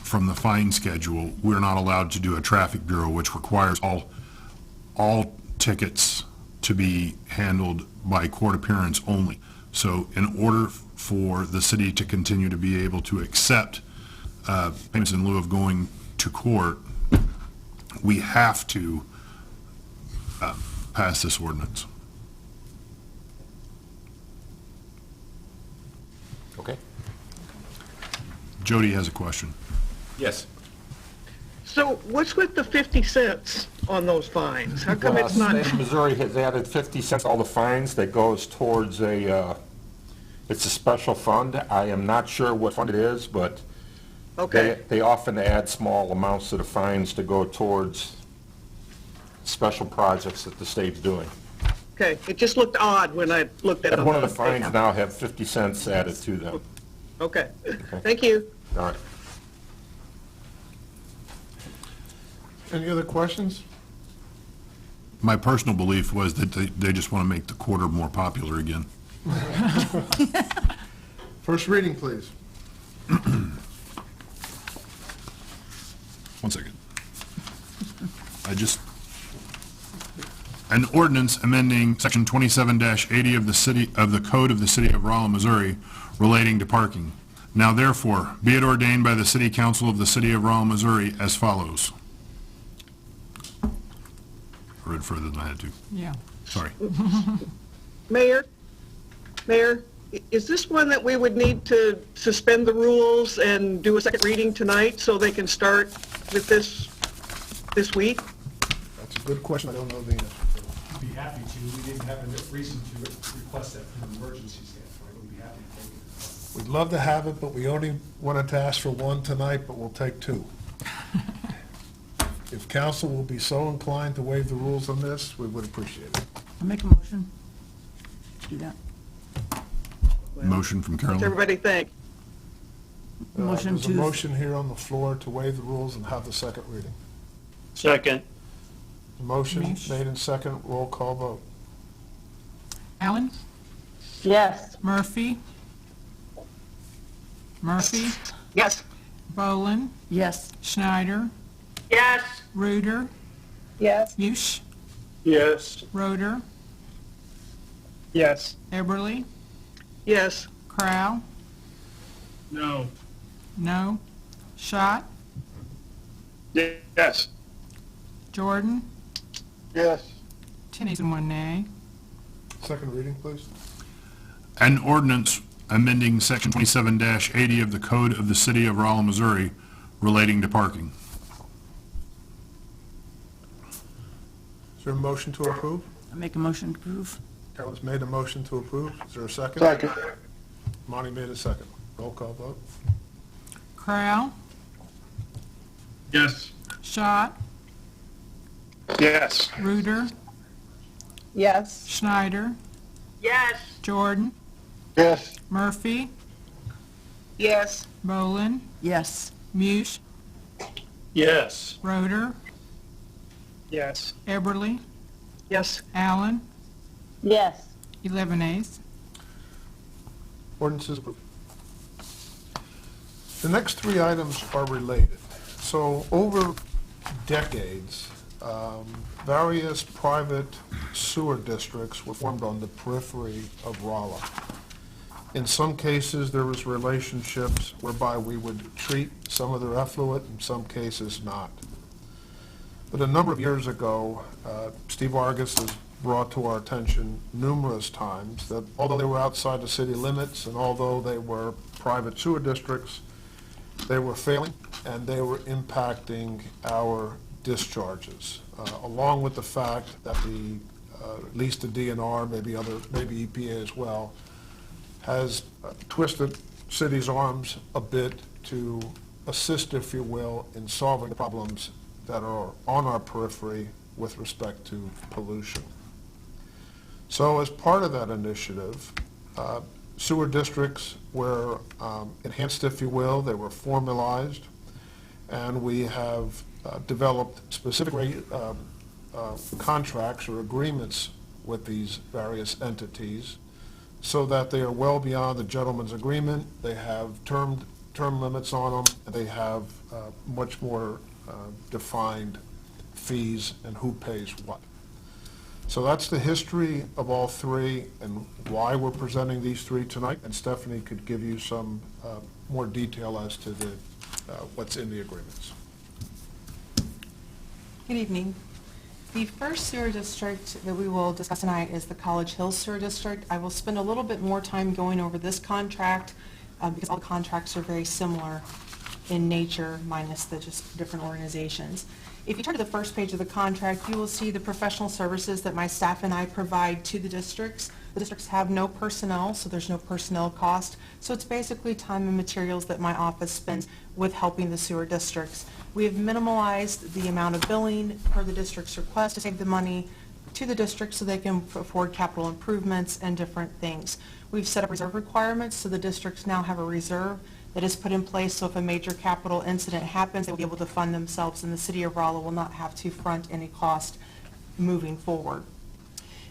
from the fine schedule, we're not allowed to do a traffic bureau, which requires all tickets to be handled by court appearance only. So in order for the city to continue to be able to accept payments in lieu of going to court, we have to pass this ordinance. Okay? Jody has a question. Yes. So what's with the 50 cents on those fines? How come it's not? The state of Missouri has added 50 cents to all the fines that goes towards it's a special fund. I am not sure what fund it is, but Okay, they often add small amounts to the fines to go towards special projects that the state's doing. okay. It just looked odd when I looked at it. Every one of the fines now have 50 cents added to them. Okay, thank you. All right. Any other questions? My personal belief was that they just want to make the quarter more popular again. First reading, please. One second. An ordinance amending section 27-80 of the Code of the City of Rolla, Missouri, relating to parking. Now therefore, be it ordained by the City Council of the City of Rolla, Missouri as follows. I read further than I had to. Yeah. Sorry. Mayor, is this one that we would need to suspend the rules and do a second reading tonight so they can start with this week? That's a good question. I don't know the answer. I'd be happy to. We didn't have a reason to request that from an emergency standpoint. We'd be happy to take it. We'd love to have it, but we only wanted to ask for one tonight, but we'll take two. If council will be so inclined to waive the rules on this, we would appreciate it. I'll make a motion. Do that. Motion from What's Carolyn. everybody think? Motion There's a to, motion here on the floor to waive the rules and have the second reading. Second. Motion Mish. made in second, roll call vote. Allen? Yes. Murphy? Murphy? Yes. Bolin? yes. Schneider? Yes. Reuter? Yes. Bush? Yes. Roder? Yes. Eberly? Yes. Crow? No. No. Schott? Yes. Jordan? Yes. 10 ayes and 1 nay. Second reading, please. An ordinance amending Section 27-80 of the Code of the City of Rolla, Missouri relating to parking. Is there a motion to approve? I'll make a motion to approve. Carol's made a motion to approve. Is there a second? Second. Monty made a second. Roll call vote. Crow? Yes. Schott? Yes. Reuter? Yes. Schneider? Yes. Jordan? Yes. Murphy? Yes. Bolin? Yes. Mush? Yes. Roder? Yes. Eberly? Yes. Allen? Yes. 11 ayes. Ordinance is approved. The next three items are related. So over decades, various private sewer districts were formed on the periphery of Rolla. In some cases, there was relationships whereby we would treat some of their effluent, in some cases not. But a number of years ago, Steve Argus has brought to our attention numerous times that although they were outside the city limits and although they were private sewer districts, they were failing and they were impacting our discharges, along with the fact that at least the DNR, maybe EPA as well, has twisted city's arms a bit to assist, if you will, in solving the problems that are on our periphery with respect to pollution. So as part of that initiative, sewer districts were enhanced, if you will. They were formalized, and we have developed specific contracts or agreements with these various entities so that they are well beyond the gentleman's agreement. They have term limits on them, and they have much more defined fees and who pays what. So that's the history of all three and why we're presenting these three tonight. And Stephanie could give you some more detail as to what's in the agreements. Good evening. The first sewer district that we will discuss tonight is the College Hills Sewer District. I will spend a little bit more time going over this contract because all the contracts are very similar in nature, minus the just different organizations. If you turn to the first page of the contract, you will see the professional services that my staff and I provide to the districts. The districts have no personnel, so there's no personnel cost. So it's basically time and materials that my office spends with helping the sewer districts. We have minimalized the amount of billing per the district's request to save the money to the district so they can afford capital improvements and different things. We've set up reserve requirements, so the districts now have a reserve that is put in place, so if a major capital incident happens, they will be able to fund themselves, and the city of Rolla will not have to front any cost moving forward.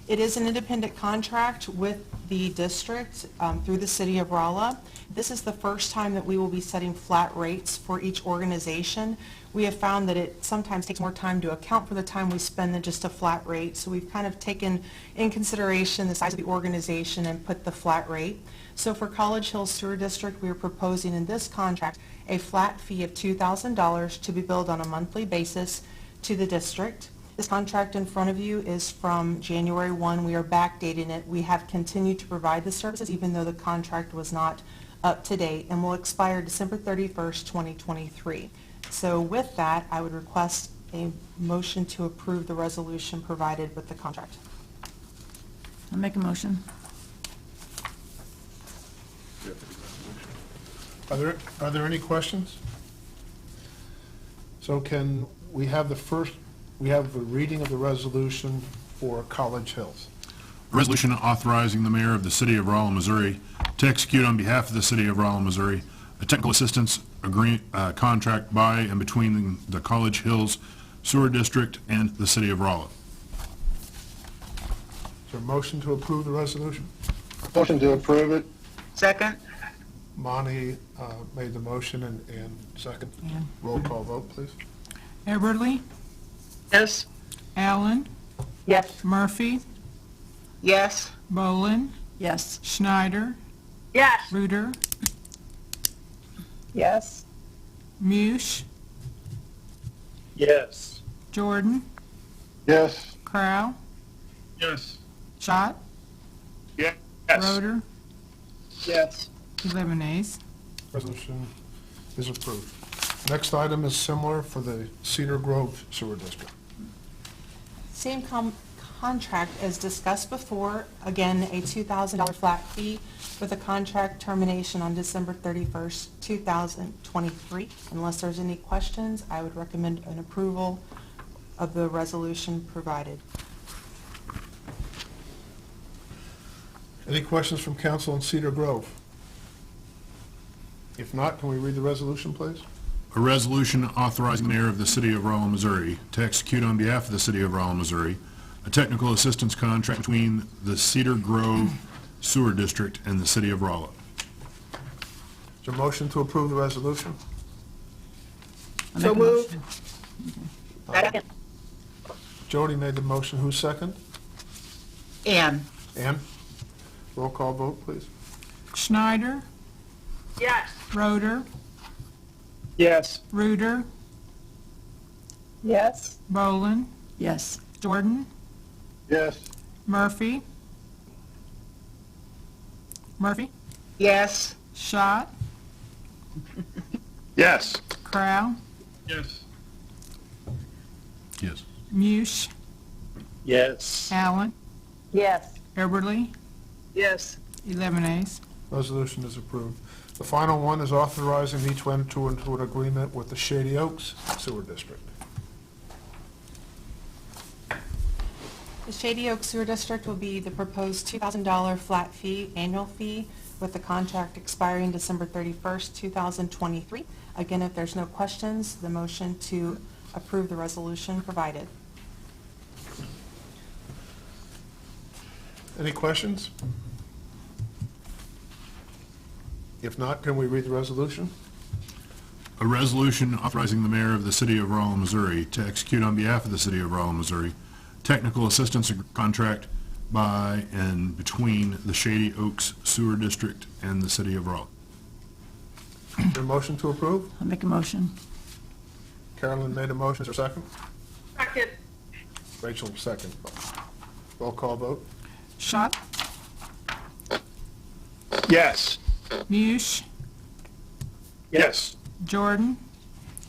It is an independent contract with the district through the city of Rolla. This is the first time that we will be setting flat rates for each organization. We have found that it sometimes takes more time to account for the time we spend than just a flat rate, so we've kind of taken in consideration the size of the organization and put the flat rate. So for College Hills Sewer District, we are proposing in this contract a flat fee of $2,000 to be billed on a monthly basis to the district. This contract in front of you is from January 1. We are backdating it. We have continued to provide the services even though the contract was not up to date and will expire December 31st, 2023. So with that, I would request a motion to approve the resolution provided with the contract. I'll make a motion. Are there any questions? So can we have we have the reading of the resolution for College Hills? A resolution authorizing the mayor of the city of Rolla, Missouri to execute on behalf of the city of Rolla, Missouri, a technical assistance contract by and between the College Hills Sewer District and the city of Rolla. Is there a motion to approve the resolution? Motion to approve it. Second? Monty made the motion and second. Yeah. Roll call vote, please. Eberly, Yes. Allen, Yes. Murphy, Yes. Bolin, Yes. Schneider, Yes. Ruder, Yes. Mush, Yes. Jordan, Yes. Crow, Yes. Schott, Yes. Roder, Yes. 11 ayes. Resolution is approved. Next item is similar for the Cedar Grove Sewer District. Same contract as discussed before, again, a $2,000 flat fee with a contract termination on December 31st, 2023. Unless there's any questions, I would recommend an approval of the resolution provided. Any questions from council on Cedar Grove? If not, can we read the resolution, please? A resolution authorizing the mayor of the city of Rolla, Missouri to execute on behalf of the city of Rolla, Missouri, a technical assistance contract between the Cedar Grove Sewer District and the city of Rolla. Is there a motion to approve the resolution? I'll So make a moved. motion. Second? Jody made the motion. Who's second? Ann? Ann? Roll call vote, please. Schneider, Yes. Roder, Yes. Ruder, Yes. Bolin, Yes. Jordan, Yes. Murphy, Yes. Schott, Yes. Crow, Yes. Yes. Mush, Yes. Allen, Yes. Eberly, Yes. 11 ayes. Resolution is approved. The final one is authorizing me to enter into an agreement with the Shady Oaks Sewer District. The Shady Oak Sewer District will be the proposed $2,000 flat fee, annual fee, with the contract expiring December 31st, 2023. Again, if there's no questions, the motion to approve the resolution provided. Any questions? If not, can we read the resolution? A resolution authorizing the mayor of the city of Rolla, Missouri to execute on behalf of the city of Rolla, Missouri, technical assistance contract by and between the Shady Oaks Sewer District and the city of Rolla. Is there a motion to approve? I'll make a motion. Carolyn made a motion. Is there a second? Second. Rachel, second. Roll call vote. Schott, Yes. Mush, Yes. Jordan,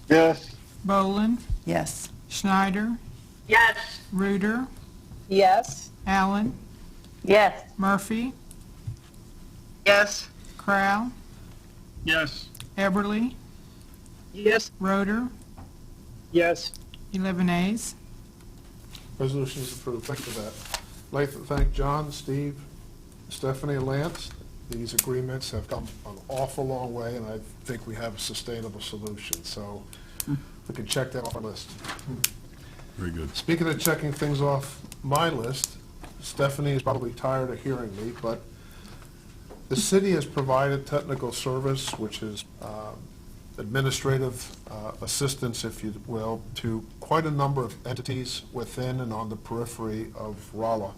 Yes. Bolin, Yes. Schneider, Yes. Ruder, Yes. Allen, Yes. Murphy, Yes. Crow, Yes. Eberly, Yes. Roder, Yes. 11 ayes. Resolution is approved. Thank you for that. I'd like to thank John, Steve, Stephanie, and Lance. These agreements have come an awful long way, and I think we have a sustainable solution. So we can check that off our list. Very good. Speaking of checking things off my list, Stephanie is probably tired of hearing me, but the city has provided technical service, which is administrative assistance, if you will, to quite a number of entities within and on the periphery of Rolla.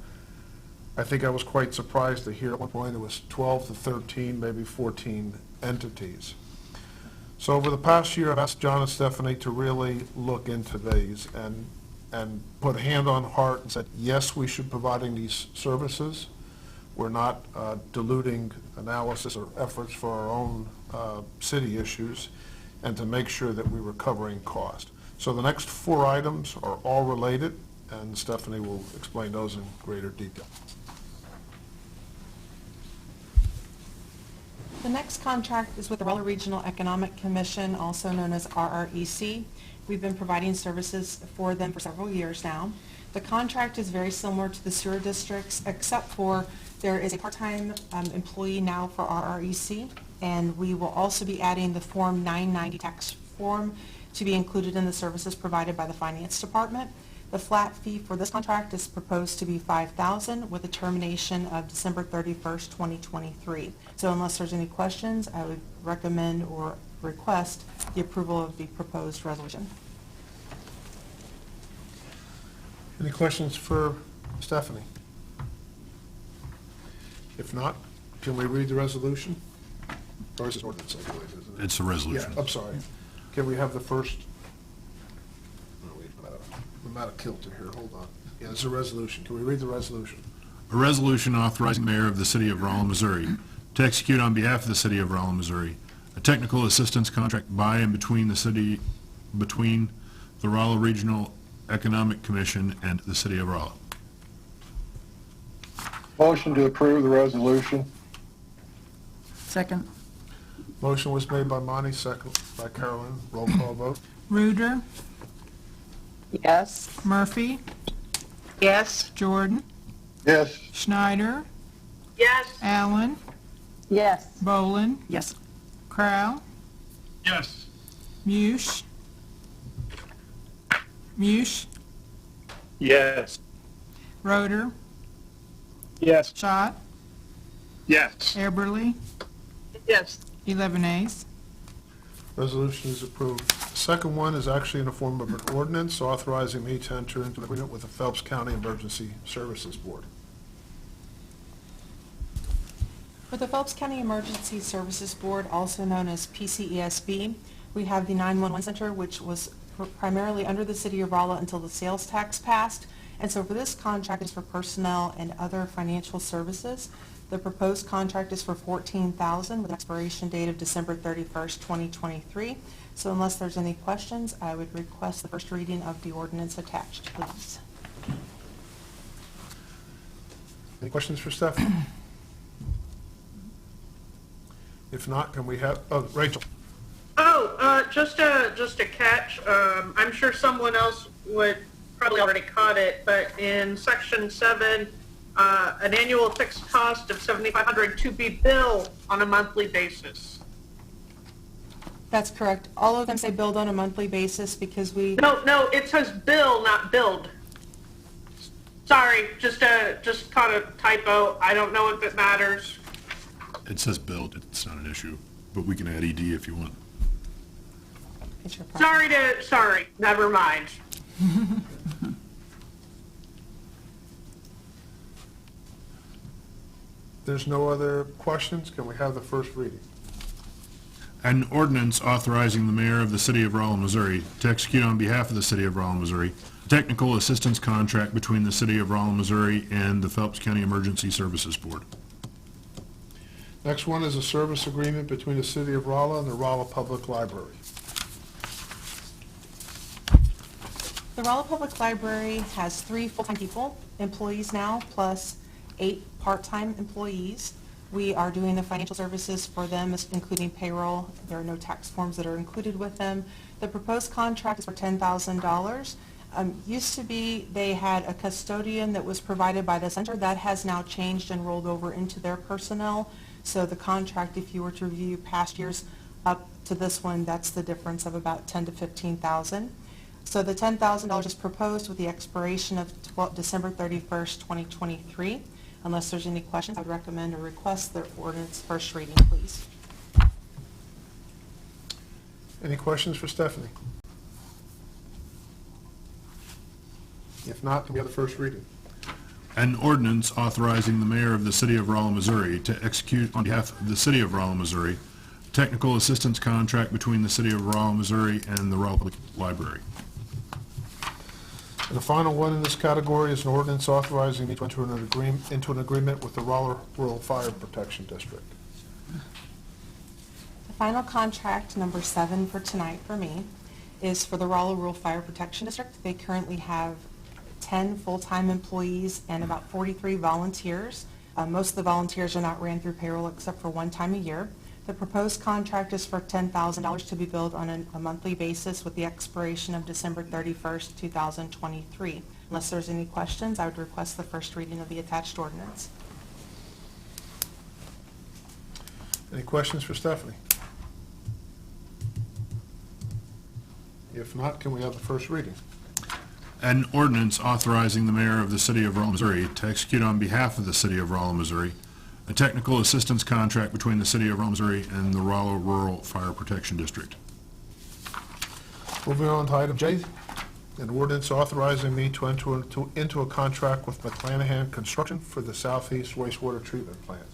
I think I was quite surprised to hear at one point it was 12 to 13, maybe 14 entities. So over the past year, I've asked John and Stephanie to really look into these, and and put a hand on heart and said, yes, we should be providing these services. We're not diluting analysis or efforts for our own city issues, and to make sure that we were covering cost. So the next 4 items are all related, and Stephanie will explain those in greater detail. The next contract is with the Rolla Regional Economic Commission, also known as RREC. We've been providing services for them for several years now. The contract is very similar to the sewer districts, except for there is a part-time employee now for RREC, and we will also be adding the Form 990 tax form to be included in the services provided by the Finance Department. The flat fee for this contract is proposed to be $5,000 with a termination of December 31st, 2023. So unless there's any questions, I would recommend or request the approval of the proposed resolution. Any questions for Stephanie? If not, can we read the resolution? Or is it ordinance, I believe, isn't it? It's a resolution. Yeah, I'm sorry. Can we have the first? No, wait, I'm out of kilter here, hold on. Yeah, it's a resolution. Can we read the resolution? A resolution authorizing the mayor of the city of Rolla, Missouri to execute on behalf of the city of Rolla, Missouri, a technical assistance contract by and between the Rolla Regional Economic Commission and the city of Rolla. Motion to approve the resolution. Second. Motion was made by Monty, second by Carolyn. Roll call vote. Reuter, Yes. Murphy, Yes. Jordan, Yes. Schneider, Yes. Allen, Yes. Bolin, Yes. Crowell, Yes. Mush, Yes. Roder, Yes. Schott, Yes. Eberly, Yes. 11 ayes. Resolution is approved. The second one is actually in the form of an ordinance authorizing me to enter into an agreement with the Phelps County Emergency Services Board. With the Phelps County Emergency Services Board, also known as PCESB, we have the 911 Center, which was primarily under the city of Rolla until the sales tax passed. And so for this contract is for personnel and other financial services. The proposed contract is for $14,000 with an expiration date of December 31st, 2023. So unless there's any questions, I would request the first reading of the ordinance attached, please. Any questions for Stephanie? If not, can we have, Rachel? Just a catch. I'm sure someone else would probably already caught it, but in section 7, an annual fixed cost of $7,500 to be billed on a monthly basis. That's correct. All of them say billed on a monthly basis because we... No, it says bill, not billed. Sorry, just caught a typo. I don't know if it matters. It says billed, it's not an issue, but we can add ED if you want. It's your problem. Sorry, never mind. There's no other questions. Can we have the first reading? An ordinance authorizing the mayor of the city of Rolla, Missouri to execute on behalf of the city of Rolla, Missouri, a technical assistance contract between the city of Rolla, Missouri and the Phelps County Emergency Services Board. Next one is a service agreement between the city of Rolla and the Rolla Public Library. The Rolla Public Library has 3 full-time employees now, plus 8 part-time employees. We are doing the financial services for them, including payroll. There are no tax forms that are included with them. The proposed contract is for $10,000. Used to be they had a custodian that was provided by the center. That has now changed and rolled over into their personnel. So the contract, if you were to review past years up to this one, that's the difference of about $10,000 to $15,000. So the $10,000 is proposed with the expiration of December 31st, 2023. Unless there's any questions, I would recommend or request the ordinance first reading, please. Any questions for Stephanie? If not, can we have the first reading? An ordinance authorizing the mayor of the city of Rolla, Missouri to execute on behalf of the city of Rolla, Missouri, a technical assistance contract between the city of Rolla, Missouri and the Rolla Public Library. The final one in this category is an ordinance authorizing me to enter into an agreement with the Rolla Rural Fire Protection District. The final contract, number 7 for tonight for me, is for the Rolla Rural Fire Protection District. They currently have 10 full-time employees and about 43 volunteers. Most of the volunteers are not ran through payroll except for one time a year. The proposed contract is for $10,000 to be billed on a monthly basis with the expiration of December 31st, 2023. Unless there's any questions, I would request the first reading of the attached ordinance. Any questions for Stephanie? If not, can we have the first reading? An ordinance authorizing the mayor of the city of Rolla, Missouri to execute on behalf of the city of Rolla, Missouri, a technical assistance contract between the city of Rolla, Missouri and the Rolla Rural Fire Protection District. Moving on to item J, an ordinance authorizing me to enter into a contract with McClanahan Construction for the Southeast Wastewater Treatment Plant.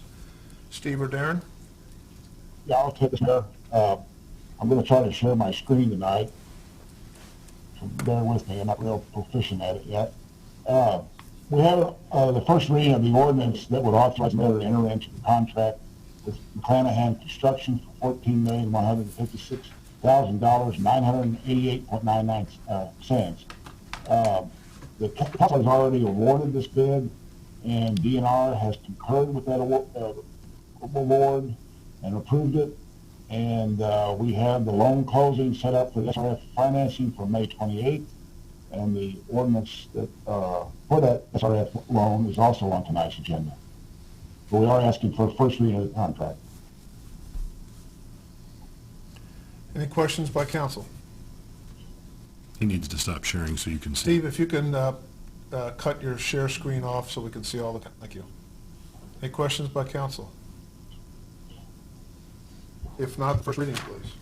Steve or Darren? Yeah, I'll take this, Mayor. I'm going to try to share my screen tonight, so bear with me. I'm not real proficient at it yet. We have the first reading of the ordinance that would authorize the mayor to enter into the contract with McClanahan Construction for $14,156,000, 988.99 cents. The council has already awarded this bid, and DNR has concurred with that award and approved it. And we have the loan closing set up for the SRF financing for May 28th. And the ordinance that for that SRF loan is also on tonight's agenda. But we are asking for a first reading of the contract. Any questions by council? He needs to stop sharing so you can see. Steve, if you can cut your share screen off so we can see all the, thank you. Any questions by council? If not, the first reading, please.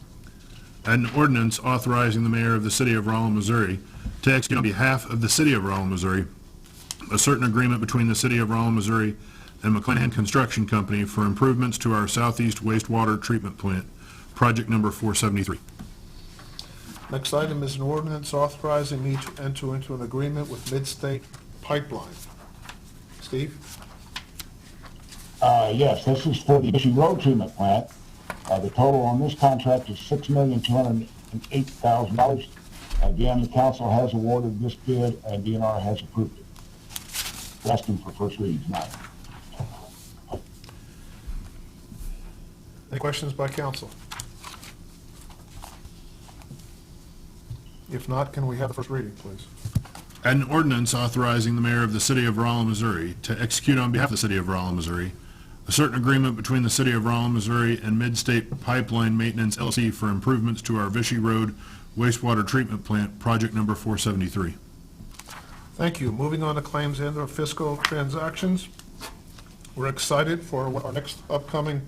An ordinance authorizing the mayor of the city of Rolla, Missouri to execute on behalf of the city of Rolla, Missouri, a certain agreement between the city of Rolla, Missouri and McClanahan Construction Company for improvements to our Southeast Wastewater Treatment Plant, project number 473. Next item is an ordinance authorizing me to enter into an agreement with Midstate Pipeline. Steve? Yes, this is for the Issue Road Treatment Plant. The total on this contract is $6,208,000. Again, the council has awarded this bid and DNR has approved it. We're asking for first reading tonight. Any questions by council? If not, can we have the first reading, please? An ordinance authorizing the mayor of the city of Rolla, Missouri to execute on behalf of the city of Rolla, Missouri, a certain agreement between the city of Rolla, Missouri and Midstate Pipeline Maintenance LLC for improvements to our Vichy Road Wastewater Treatment Plant, project number 473. Thank you. Moving on to claims and/or fiscal transactions. We're excited for our next upcoming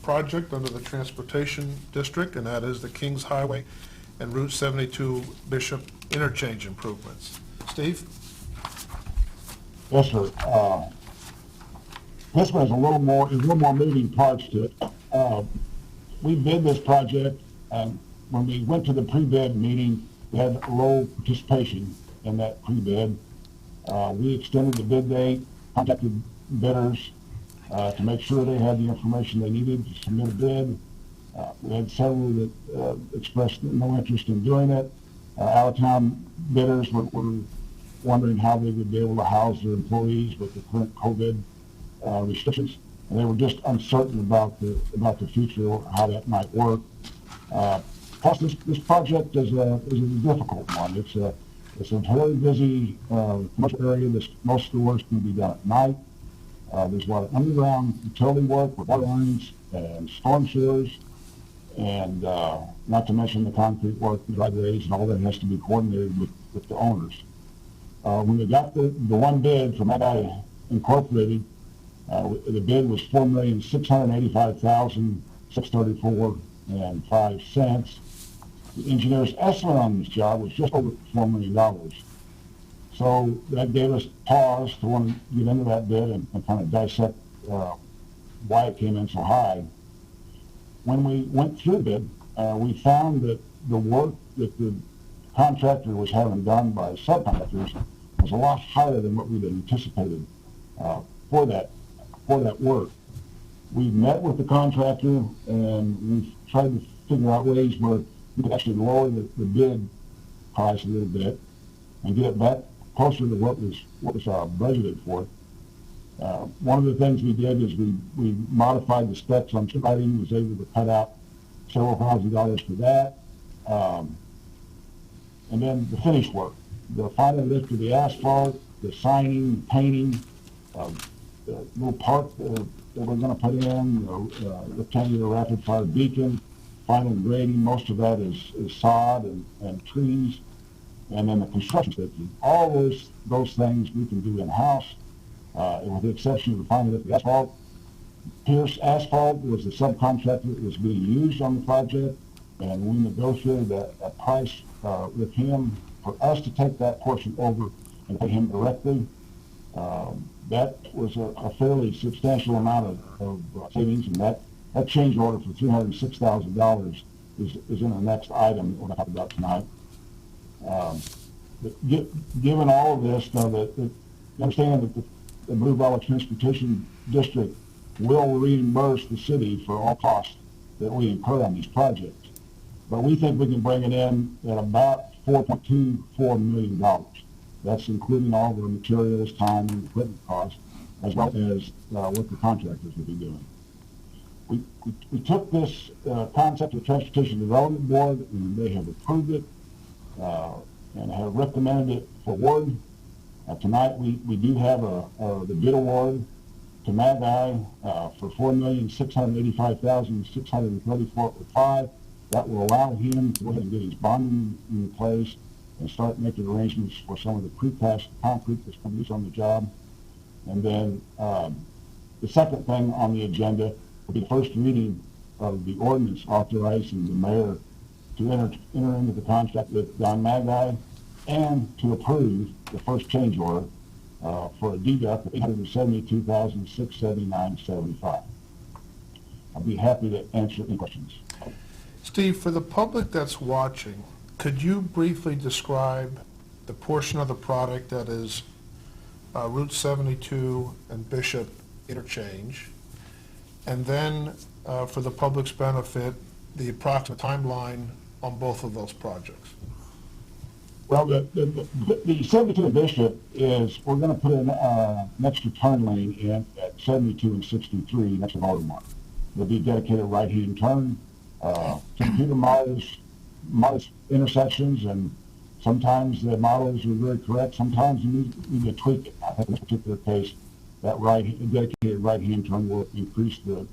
project under the Transportation District, and that is the Kings Highway and Route 72 Bishop interchange improvements. Steve? Yes, sir. This one has a little more moving parts to it. We bid this project, and when we went to the pre-bid meeting, we had low participation in that pre-bid. We extended the bid date, contacted bidders to make sure they had the information they needed to submit a bid. We had several that expressed no interest in doing it. Out-of-town bidders were wondering how they would be able to house their employees with the current COVID restrictions, and they were just uncertain about the future, how that might work. Plus, this project is a difficult one. It's a very busy commercial area. Most of the work can be done at night. There's a lot of underground utility work with water lines and storm sewers, and not to mention the concrete work, the driveways, and all that has to be coordinated with the owners. When we got the one bid from Ag Incorporated, the bid was $4,685,634.05. The engineer's estimate on this job was just over $4 million. So that gave us pause to want to get into that bid and kind of dissect why it came in so high. When we went through the bid, we found that the work that the contractor was having done by subcontractors was a lot higher than what we'd anticipated for that work. We met with the contractor and we've tried to figure out ways where we could actually lower the bid price a little bit and get it back closer to what was budgeted for. One of the things we did is we modified the specs on lighting, was able to cut out several $1,000s for that. And then the finish work, the final lift of the asphalt, the signing, painting, the little park that we're going to put in, rectangular rapid fire beacon, final grading, most of that is sod and trees, and then the construction safety. All those things we can do in-house, with the exception of the final lift of the asphalt. Pierce Asphalt was the subcontractor that was being used on the project, and we negotiated a price with him for us to take that portion over and pay him directly. That was a fairly substantial amount of savings, and that change order for $306,000 is in the next item we're going to talk about tonight. Given all of this, though, that understand that the Blue Valley Transportation District will reimburse the city for all costs that we incur on these projects. But we think we can bring it in at about $4.24 million. That's including all the materials, time, and equipment costs, as well as what the contractors will be doing. We took this concept of the Transportation Development Board, and they have approved it and have recommended it for award. Tonight we do have the bid award to Magi for $4,685,634.05. That will allow him to go ahead and get his bonding in place and start making arrangements for some of the precast concrete that's going to be used on the job. And then the second thing on the agenda will be the first reading of the ordinance authorizing the mayor to enter into the contract with Don Magi and to approve the first change order for a deduct of $872,679.75. I'll be happy to answer any questions. Steve, for the public that's watching, could you briefly describe the portion of the product that is Route 72 and Bishop interchange, and then for the public's benefit, the approximate timeline on both of those projects? Well, the 72 and Bishop is, we're going to put an extra turn lane in at 72 and 63 next to Watermark. There'll be a dedicated right-hand turn. Computer models intersections, and sometimes the models are very correct. Sometimes you need to tweak it. I think in this particular case, that dedicated right-hand turn will increase the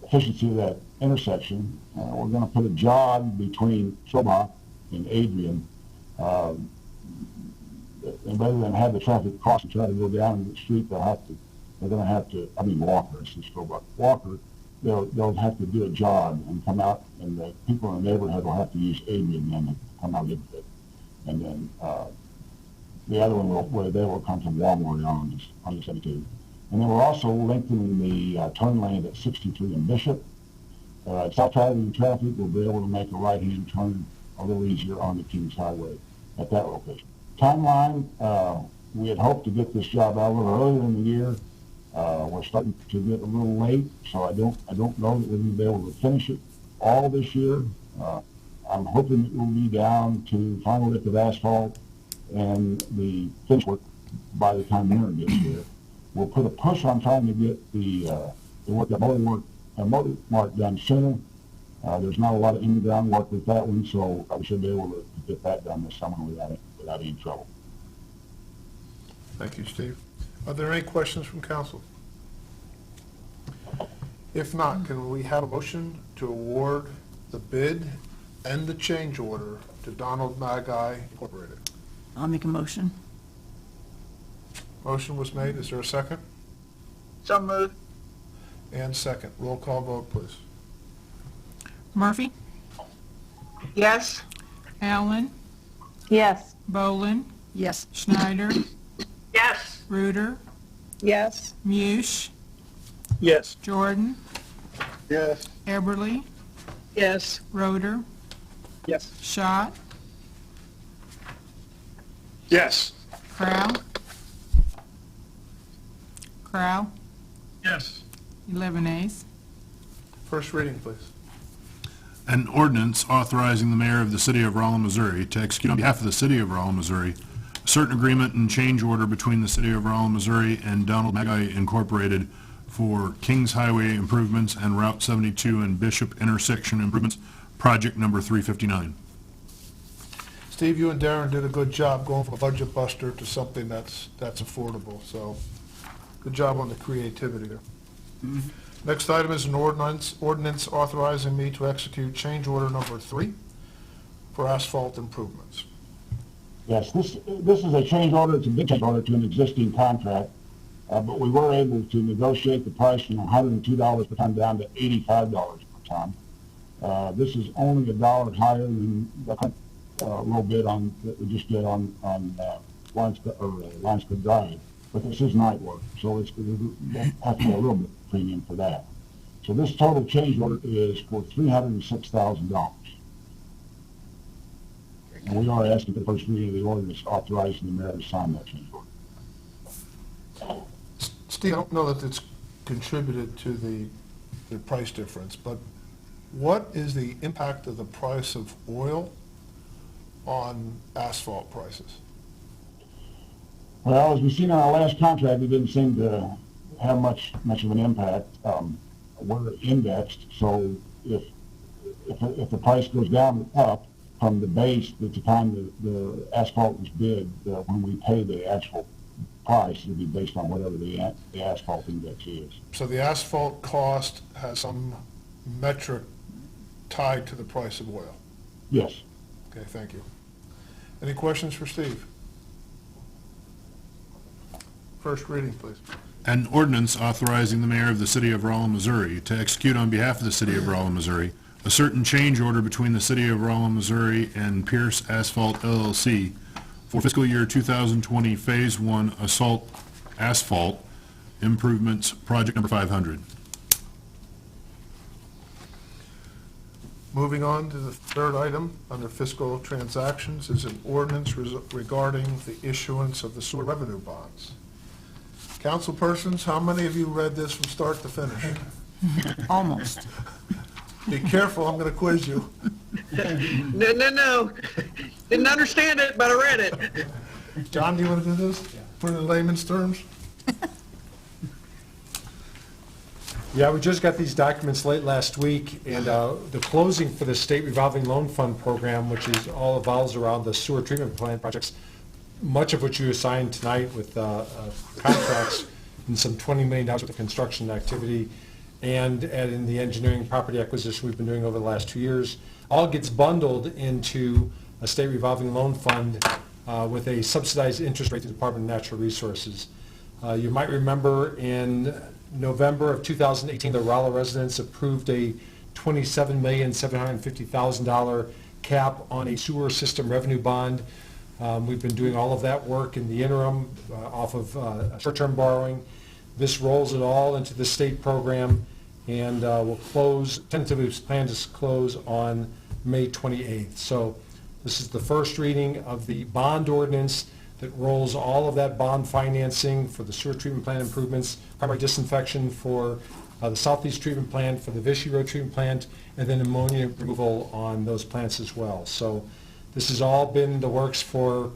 efficiency of that intersection. We're going to put a jog between Shobach and Adrian. And rather than have the traffic cross and try to go down the street, Walker, it's just Shobach. Walker, they'll have to do a jog and come out, and the people in the neighborhood will have to use Adrian then to come out into it. And then the other one they will come from Walmart on the 72. And then we're also lengthening the turn lane at 63 and Bishop. South traveling traffic will be able to make a right-hand turn a little easier on the Kings Highway at that location. Timeline, we had hoped to get this job out a little earlier in the year. We're starting to get a little late, so I don't know that we're going to be able to finish it all this year. I'm hoping it will be down to final lift of asphalt and the finish work by the time winter gets here. We'll put a push on trying to get the motor mark done sooner. There's not a lot of in-ground work with that one, so I should be able to get that done this summer without any trouble. Thank you, Steve. Are there any questions from council? If not, can we have a motion to award the bid and the change order to Donald Magi Incorporated? I'll make a motion. Motion was made. Is there a second? So moved. And second. Roll call vote, please. Murphy? Yes. Allen? Yes. Bolin? Yes. Schneider? Yes. Reuter? Yes. Mush? Yes. Jordan? Yes. Eberly? Yes. Roder? Yes. Schott, Yes. Crowell. Crowell, Yes. 11 ayes. First reading, please. An ordinance authorizing the mayor of the city of Rolla, Missouri to execute on behalf of the city of Rolla, Missouri, a certain agreement and change order between the city of Rolla, Missouri and Donald Magai Incorporated for Kings Highway improvements and Route 72 and Bishop intersection improvements, project number 359. Steve, you and Darren did a good job going from a budget buster to something that's affordable, so good job on the creativity there. Next item is an ordinance authorizing me to execute change order number 3 for asphalt improvements. Yes, this is a change order, it's a big change order to an existing contract, but we were able to negotiate the price from $102 per ton down to $85 per ton. This is only $1 higher than the low bid on that we just did on Linesco Drive, but this is night work, so it's going to have to be a little bit premium for that. So this total change order is for $306,000. And we are asking for the first reading of the ordinance authorizing the mayor to sign that change order. Steve, I don't know that it's contributed to the price difference, but what is the impact of the price of oil on asphalt prices? Well, as we've seen on our last contract, it didn't seem to have much of an impact. We're indexed, so if the price goes down up from the base at the time the asphalt was bid, when we pay the actual price, it'll be based on whatever the asphalt index is. So the asphalt cost has some metric tied to the price of oil? Yes. Okay, thank you. Any questions for Steve? First reading, please. An ordinance authorizing the mayor of the city of Rolla, Missouri to execute on behalf of the city of Rolla, Missouri, a certain change order between the city of Rolla, Missouri and Pierce Asphalt LLC for fiscal year 2020 Phase 1 asphalt improvements, project number 500. Moving on to the third item under fiscal transactions is an ordinance regarding the issuance of the sewer revenue bonds. Councilpersons, how many of you read this from start to finish? Almost. Be careful, I'm going to quiz you. No. Didn't understand it, but I read it. John, do you want to do this? Put it in layman's terms? Yeah, we just got these documents late last week, and the closing for the State Revolving Loan Fund program, which is all evolves around the sewer treatment plant projects, much of which you assigned tonight with contracts and some $20 million worth of construction activity, and in the engineering property acquisition we've been doing over the last 2 years, all gets bundled into a State Revolving Loan Fund with a subsidized interest rate to the Department of Natural Resources. You might remember in November of 2018, the Rolla residents approved a $27,750,000 cap on a sewer system revenue bond. We've been doing all of that work in the interim off of short-term borrowing. This rolls it all into the state program, and will close, tentatively planned to close on May 28th. So this is the first reading of the bond ordinance that rolls all of that bond financing for the sewer treatment plant improvements, primary disinfection for the Southeast treatment plant, for the Vichy Road treatment plant, and then ammonia removal on those plants as well. So this has all been in the works for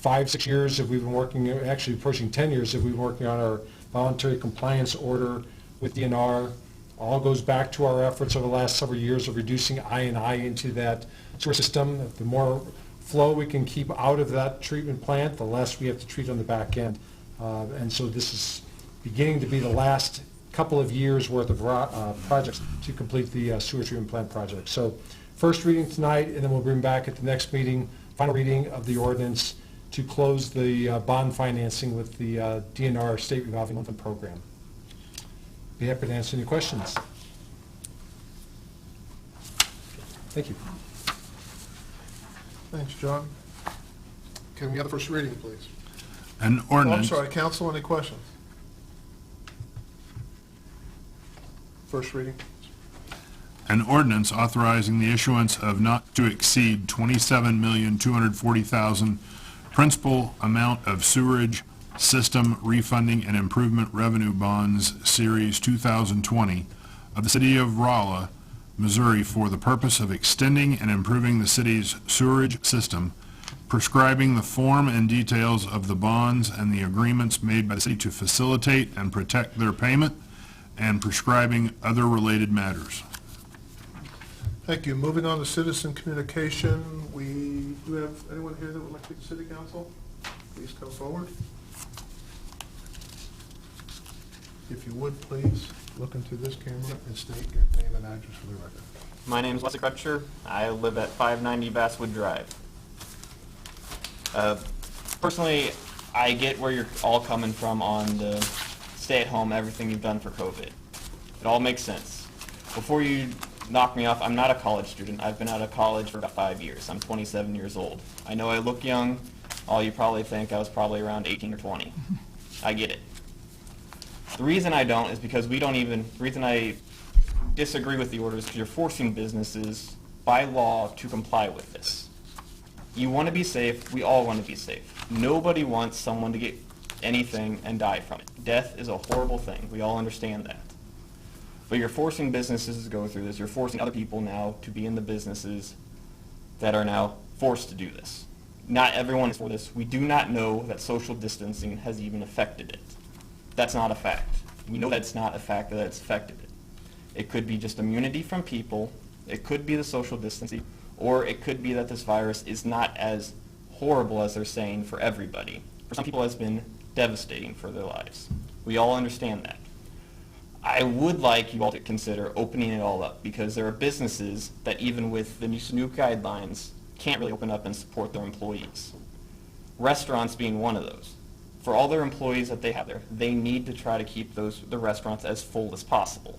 5-6 years that we've been working, actually approaching 10 years that we've been working on our voluntary compliance order with DNR. All goes back to our efforts over the last several years of reducing I&I into that sewer system. The more flow we can keep out of that treatment plant, the less we have to treat on the back end. And so this is beginning to be the last couple of years worth of projects to complete the sewer treatment plant project. So first reading tonight, and then we'll bring back at the next meeting, final reading of the ordinance to close the bond financing with the DNR State Revolving Loan Fund Program. Be happy to answer any questions. Thank you. Thanks, John. Can we have the first reading, please? An Oh, I'm ordinance. sorry, council, any questions? First reading. An ordinance authorizing the issuance of not to exceed $27,240,000 principal amount of sewerage system refunding and improvement revenue bonds, Series 2020, of the City of Rolla, Missouri, for the purpose of extending and improving the city's sewerage system, prescribing the form and details of the bonds and the agreements made by the city to facilitate and protect their payment, and prescribing other related matters. Thank you. Moving on to citizen communication, do we have anyone here that would like to speak to City Council? Please come forward. If you would, please look into this camera and state your name and address for the record. My name is Wesley Crutcher. I live at 590 Basswood Drive. Personally, I get where you're all coming from on the stay-at-home, everything you've done for COVID. It all makes sense. Before you knock me off, I'm not a college student. I've been out of college for about 5 years. I'm 27 years old. I know I look young. All you probably think I was probably around 18 or 20. I get it. The reason I don't is because the reason I disagree with the order is because you're forcing businesses by law to comply with this. You want to be safe. We all want to be safe. Nobody wants someone to get anything and die from it. Death is a horrible thing. We all understand that. But you're forcing businesses to go through this. You're forcing other people now to be in the businesses that are now forced to do this. Not everyone is for this. We do not know that social distancing has even affected it. That's not a fact. We know that's not a fact that it's affected it. It could be just immunity from people. It could be the social distancing. Or it could be that this virus is not as horrible as they're saying for everybody. For some people, it has been devastating for their lives. We all understand that. I would like you all to consider opening it all up, because there are businesses that even with the new guidelines can't really open up and support their employees. Restaurants being one of those. For all their employees that they have there, they need to try to keep the restaurants as full as possible.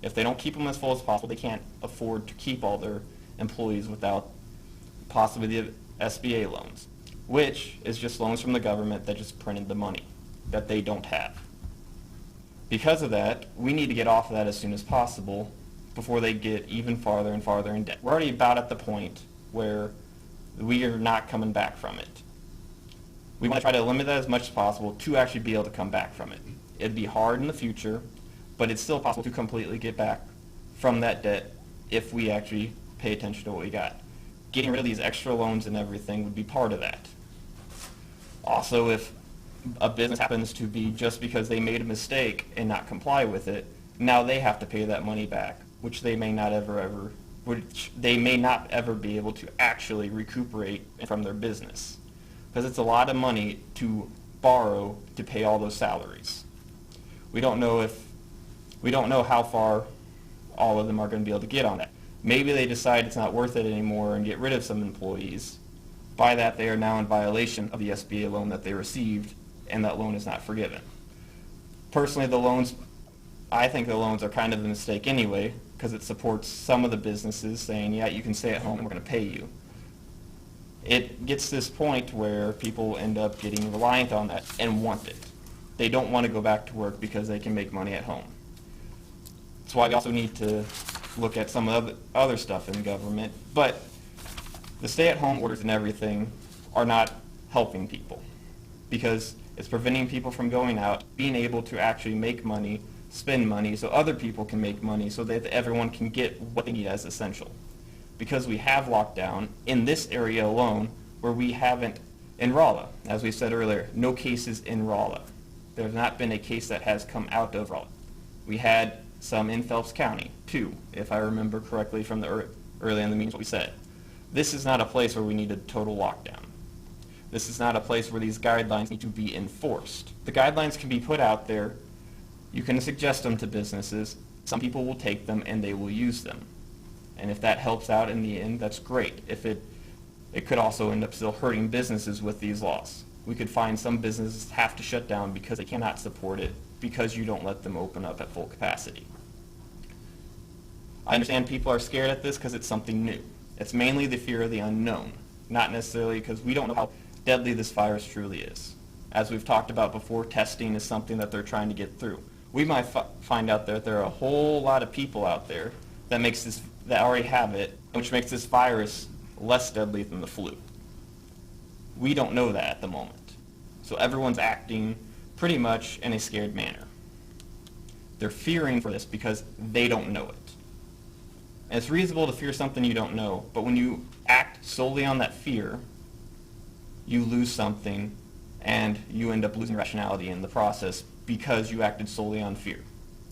If they don't keep them as full as possible, they can't afford to keep all their employees without possibly the SBA loans, which is just loans from the government that just printed the money that they don't have. Because of that, we need to get off of that as soon as possible before they get even farther and farther in debt. We're already about at the point where we are not coming back from it. We want to try to limit that as much as possible to actually be able to come back from it. It'd be hard in the future, but it's still possible to completely get back from that debt if we actually pay attention to what we got. Getting rid of these extra loans and everything would be part of that. Also, if a business happens to be just because they made a mistake and not comply with it, now they have to pay that money back, which they may not ever be able to actually recuperate from their business. Because it's a lot of money to borrow to pay all those salaries. We don't know how far all of them are going to be able to get on that. Maybe they decide it's not worth it anymore and get rid of some employees. By that, they are now in violation of the SBA loan that they received, and that loan is not forgiven. Personally, I think the loans are kind of a mistake anyway, because it supports some of the businesses saying, yeah, you can stay at home and we're going to pay you. It gets to this point where people end up getting reliant on that and want it. They don't want to go back to work because they can make money at home. That's why we also need to look at some of the other stuff in government. But the stay-at-home orders and everything are not helping people, because it's preventing people from going out, being able to actually make money, spend money, so other people can make money, so that everyone can get what they need as essential. Because we have lockdown in this area alone, where we haven't, in Rolla, as we said earlier, no cases in Rolla. There's not been a case that has come out of Rolla. We had some in Phelps County, 2, if I remember correctly from the early in the meetings what we said. This is not a place where we need a total lockdown. This is not a place where these guidelines need to be enforced. The guidelines can be put out there. You can suggest them to businesses. Some people will take them and they will use them. And if that helps out in the end, that's great. If it could also end up still hurting businesses with these laws. We could find some businesses have to shut down because they cannot support it, because you don't let them open up at full capacity. I understand people are scared at this because it's something new. It's mainly the fear of the unknown, not necessarily because we don't know how deadly this virus truly is. As we've talked about before, testing is something that they're trying to get through. We might find out that there are a whole lot of people out there that already have it, which makes this virus less deadly than the flu. We don't know that at the moment. So everyone's acting pretty much in a scared manner. They're fearing for this because they don't know it. And it's reasonable to fear something you don't know, but when you act solely on that fear, you lose something and you end up losing rationality in the process because you acted solely on fear.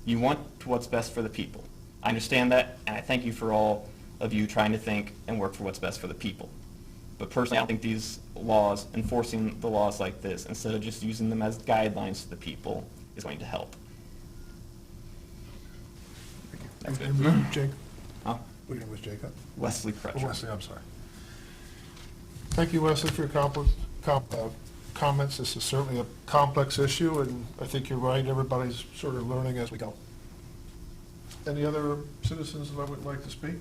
You want what's best for the people. I understand that, and I thank you for all of you trying to think and work for what's best for the people. But personally, I don't think these laws, enforcing the laws like this, instead of just using them as guidelines to the people, is going to help. Jake? Huh? Your name was Jacob? Wesley Crutcher. Wesley, I'm sorry. Thank you, Wesley, for your comments. This is certainly a complex issue, and I think you're right. Everybody's sort of learning as we go. Any other citizens that would like to speak?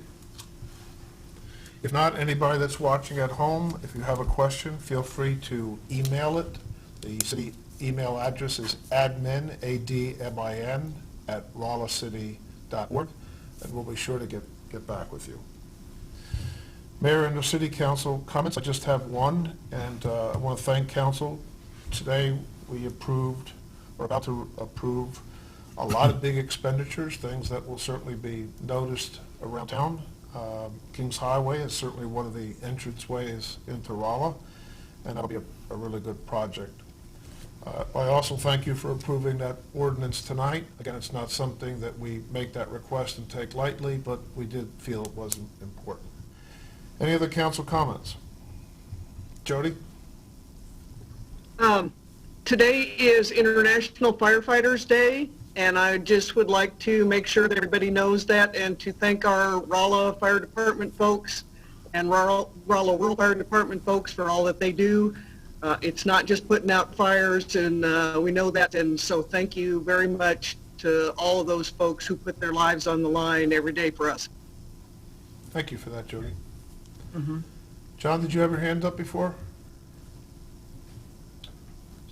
If not, anybody that's watching at home, if you have a question, feel free to email it. The city email address is admin, A-D-M-I-N, @rollacity.org, and we'll be sure to get back with you. Mayor and the City Council comments. I just have one, and I want to thank Council. Today we approved, or about to approve, a lot of big expenditures, things that will certainly be noticed around town. Kings Highway is certainly one of the entranceways into Rolla, and that'll be a really good project. I also thank you for approving that ordinance tonight. Again, it's not something that we make that request and take lightly, but we did feel it was important. Any other council comments? Jody? Today is International Firefighters Day, and I just would like to make sure that everybody knows that, and to thank our Rolla Fire Department folks and Rolla Rural Fire Department folks for all that they do. It's not just putting out fires, and we know that, and so thank you very much to all of those folks who put their lives on the line every day for us. Thank you for that, Jody. John, did you have your hand up before?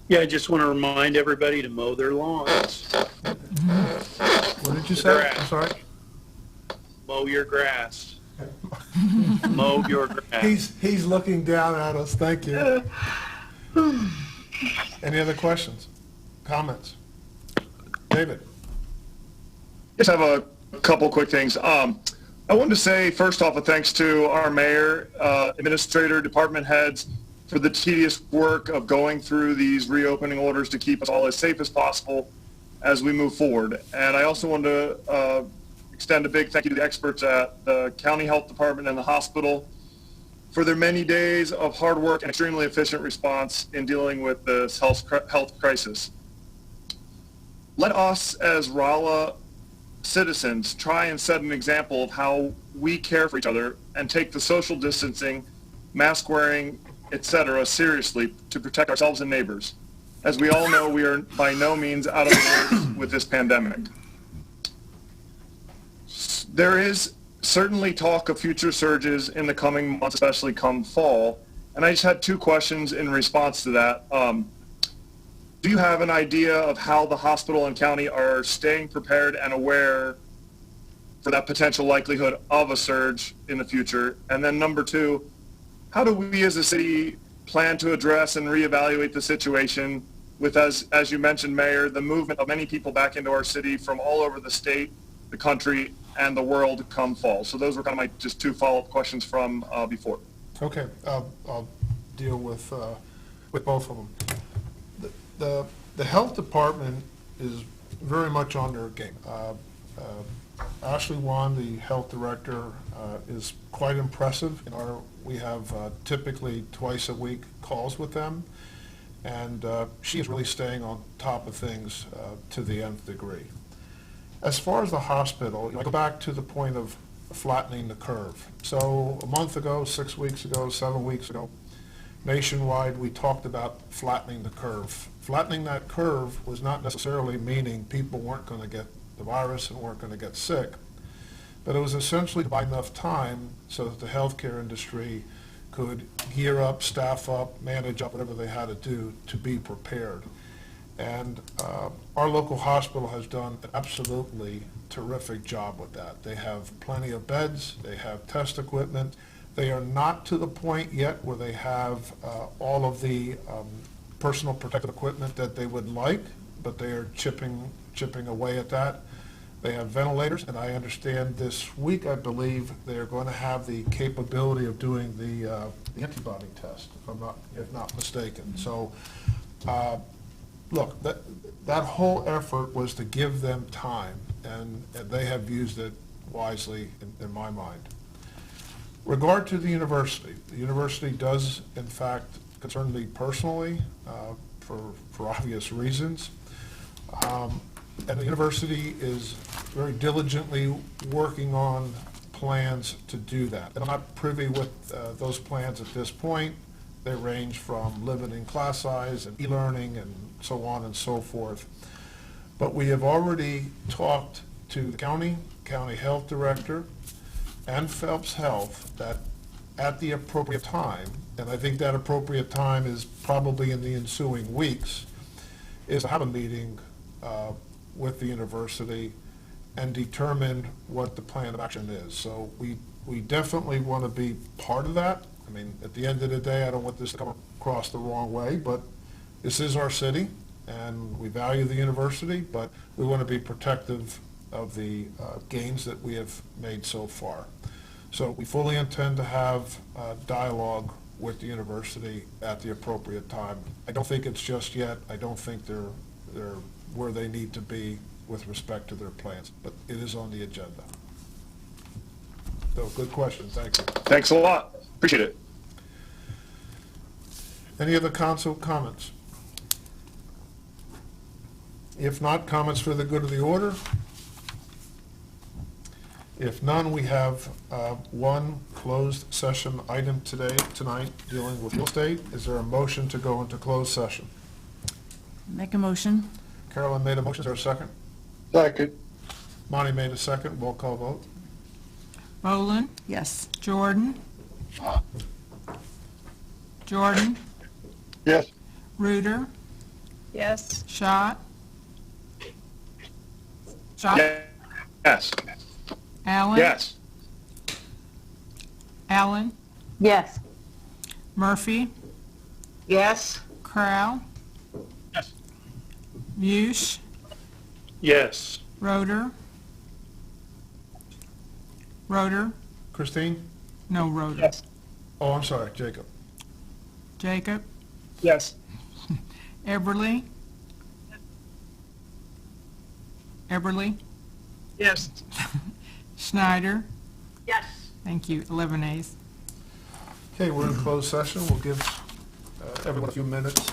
Yeah, I just want to remind everybody to mow their lawns. What did you say? I'm sorry? Mow your grass. Mow your grass. He's looking down at us. Thank you. Any other questions? Comments? David? Just have a couple quick things. I wanted to say, first off, a thanks to our mayor, administrator, department heads for the tedious work of going through these reopening orders to keep us all as safe as possible as we move forward. And I also wanted to extend a big thank you to the experts at the county health department and the hospital for their many days of hard work and extremely efficient response in dealing with this health crisis. Let us as Rolla citizens try and set an example of how we care for each other and take the social distancing, mask wearing, etc. seriously to protect ourselves and neighbors. As we all know, we are by no means out of the woods with this pandemic. There is certainly talk of future surges in the coming months, especially come fall, and I just had two questions in response to that. Do you have an idea of how the hospital and county are staying prepared and aware for that potential likelihood of a surge in the future? And then number two, how do we as a city plan to address and reevaluate the situation with, as you mentioned, Mayor, the movement of many people back into our city from all over the state, the country, and the world come fall? So those were kind of my just two follow-up questions from before. Okay, I'll deal with both of them. The health department is very much on their game. Ashley Wan, the health director, is quite impressive. We have typically twice a week calls with them, and she is really staying on top of things to the nth degree. As far as the hospital, I go back to the point of flattening the curve. So a month ago, 6 weeks ago, 7 weeks ago, nationwide we talked about flattening the curve. Flattening that curve was not necessarily meaning people weren't going to get the virus and weren't going to get sick, but it was essentially to buy enough time so that the healthcare industry could gear up, staff up, manage up, whatever they had to do to be prepared. And our local hospital has done an absolutely terrific job with that. They have plenty of beds, they have test equipment. They are not to the point yet where they have all of the personal protective equipment that they would like, but they are chipping away at that. They have ventilators, and I understand this week, I believe, they are going to have the capability of doing the antibody test, if not mistaken. So, look, that whole effort was to give them time, and they have used it wisely in my mind. Regard to the university does, in fact, concern me personally for obvious reasons. And the university is very diligently working on plans to do that. And I'm not privy with those plans at this point. They range from limiting class size and e-learning and so on and so forth. But we have already talked to the county health director, and Phelps Health that at the appropriate time, and I think that appropriate time is probably in the ensuing weeks, is to have a meeting with the university and determine what the plan of action is. So we definitely want to be part of that. I mean, at the end of the day, I don't want this to come across the wrong way, but this is our city, and we value the university, but we want to be protective of the gains that we have made so far. So we fully intend to have dialogue with the university at the appropriate time. I don't think it's just yet. I don't think they're where they need to be with respect to their plans, but it is on the agenda. So good question. Thank you. Thanks a lot. Appreciate it. Any other council comments? If not, comments for the good of the order? If none, we have one closed session item tonight dealing with real estate. Is there a motion to go into closed session? Make a motion. Carolyn made a motion. Is there a second? Second. Monty made a second. Roll call vote. Bolin? Yes. Jordan? Jordan? Yes. Reuter? Yes. Schott? Schott? Yes. Allen? Yes. Allen? Yes. Murphy? Yes? Crow? Yes. Bush? Yes. Roder? Roder? Christine? No, Roder. Yes. Oh, I'm sorry, Jacob. Jacob? Yes. Eberly? Eberly? Yes. Schneider? Yes. Thank you. 11 A's. Okay, we're in closed session. We'll give everyone a few minutes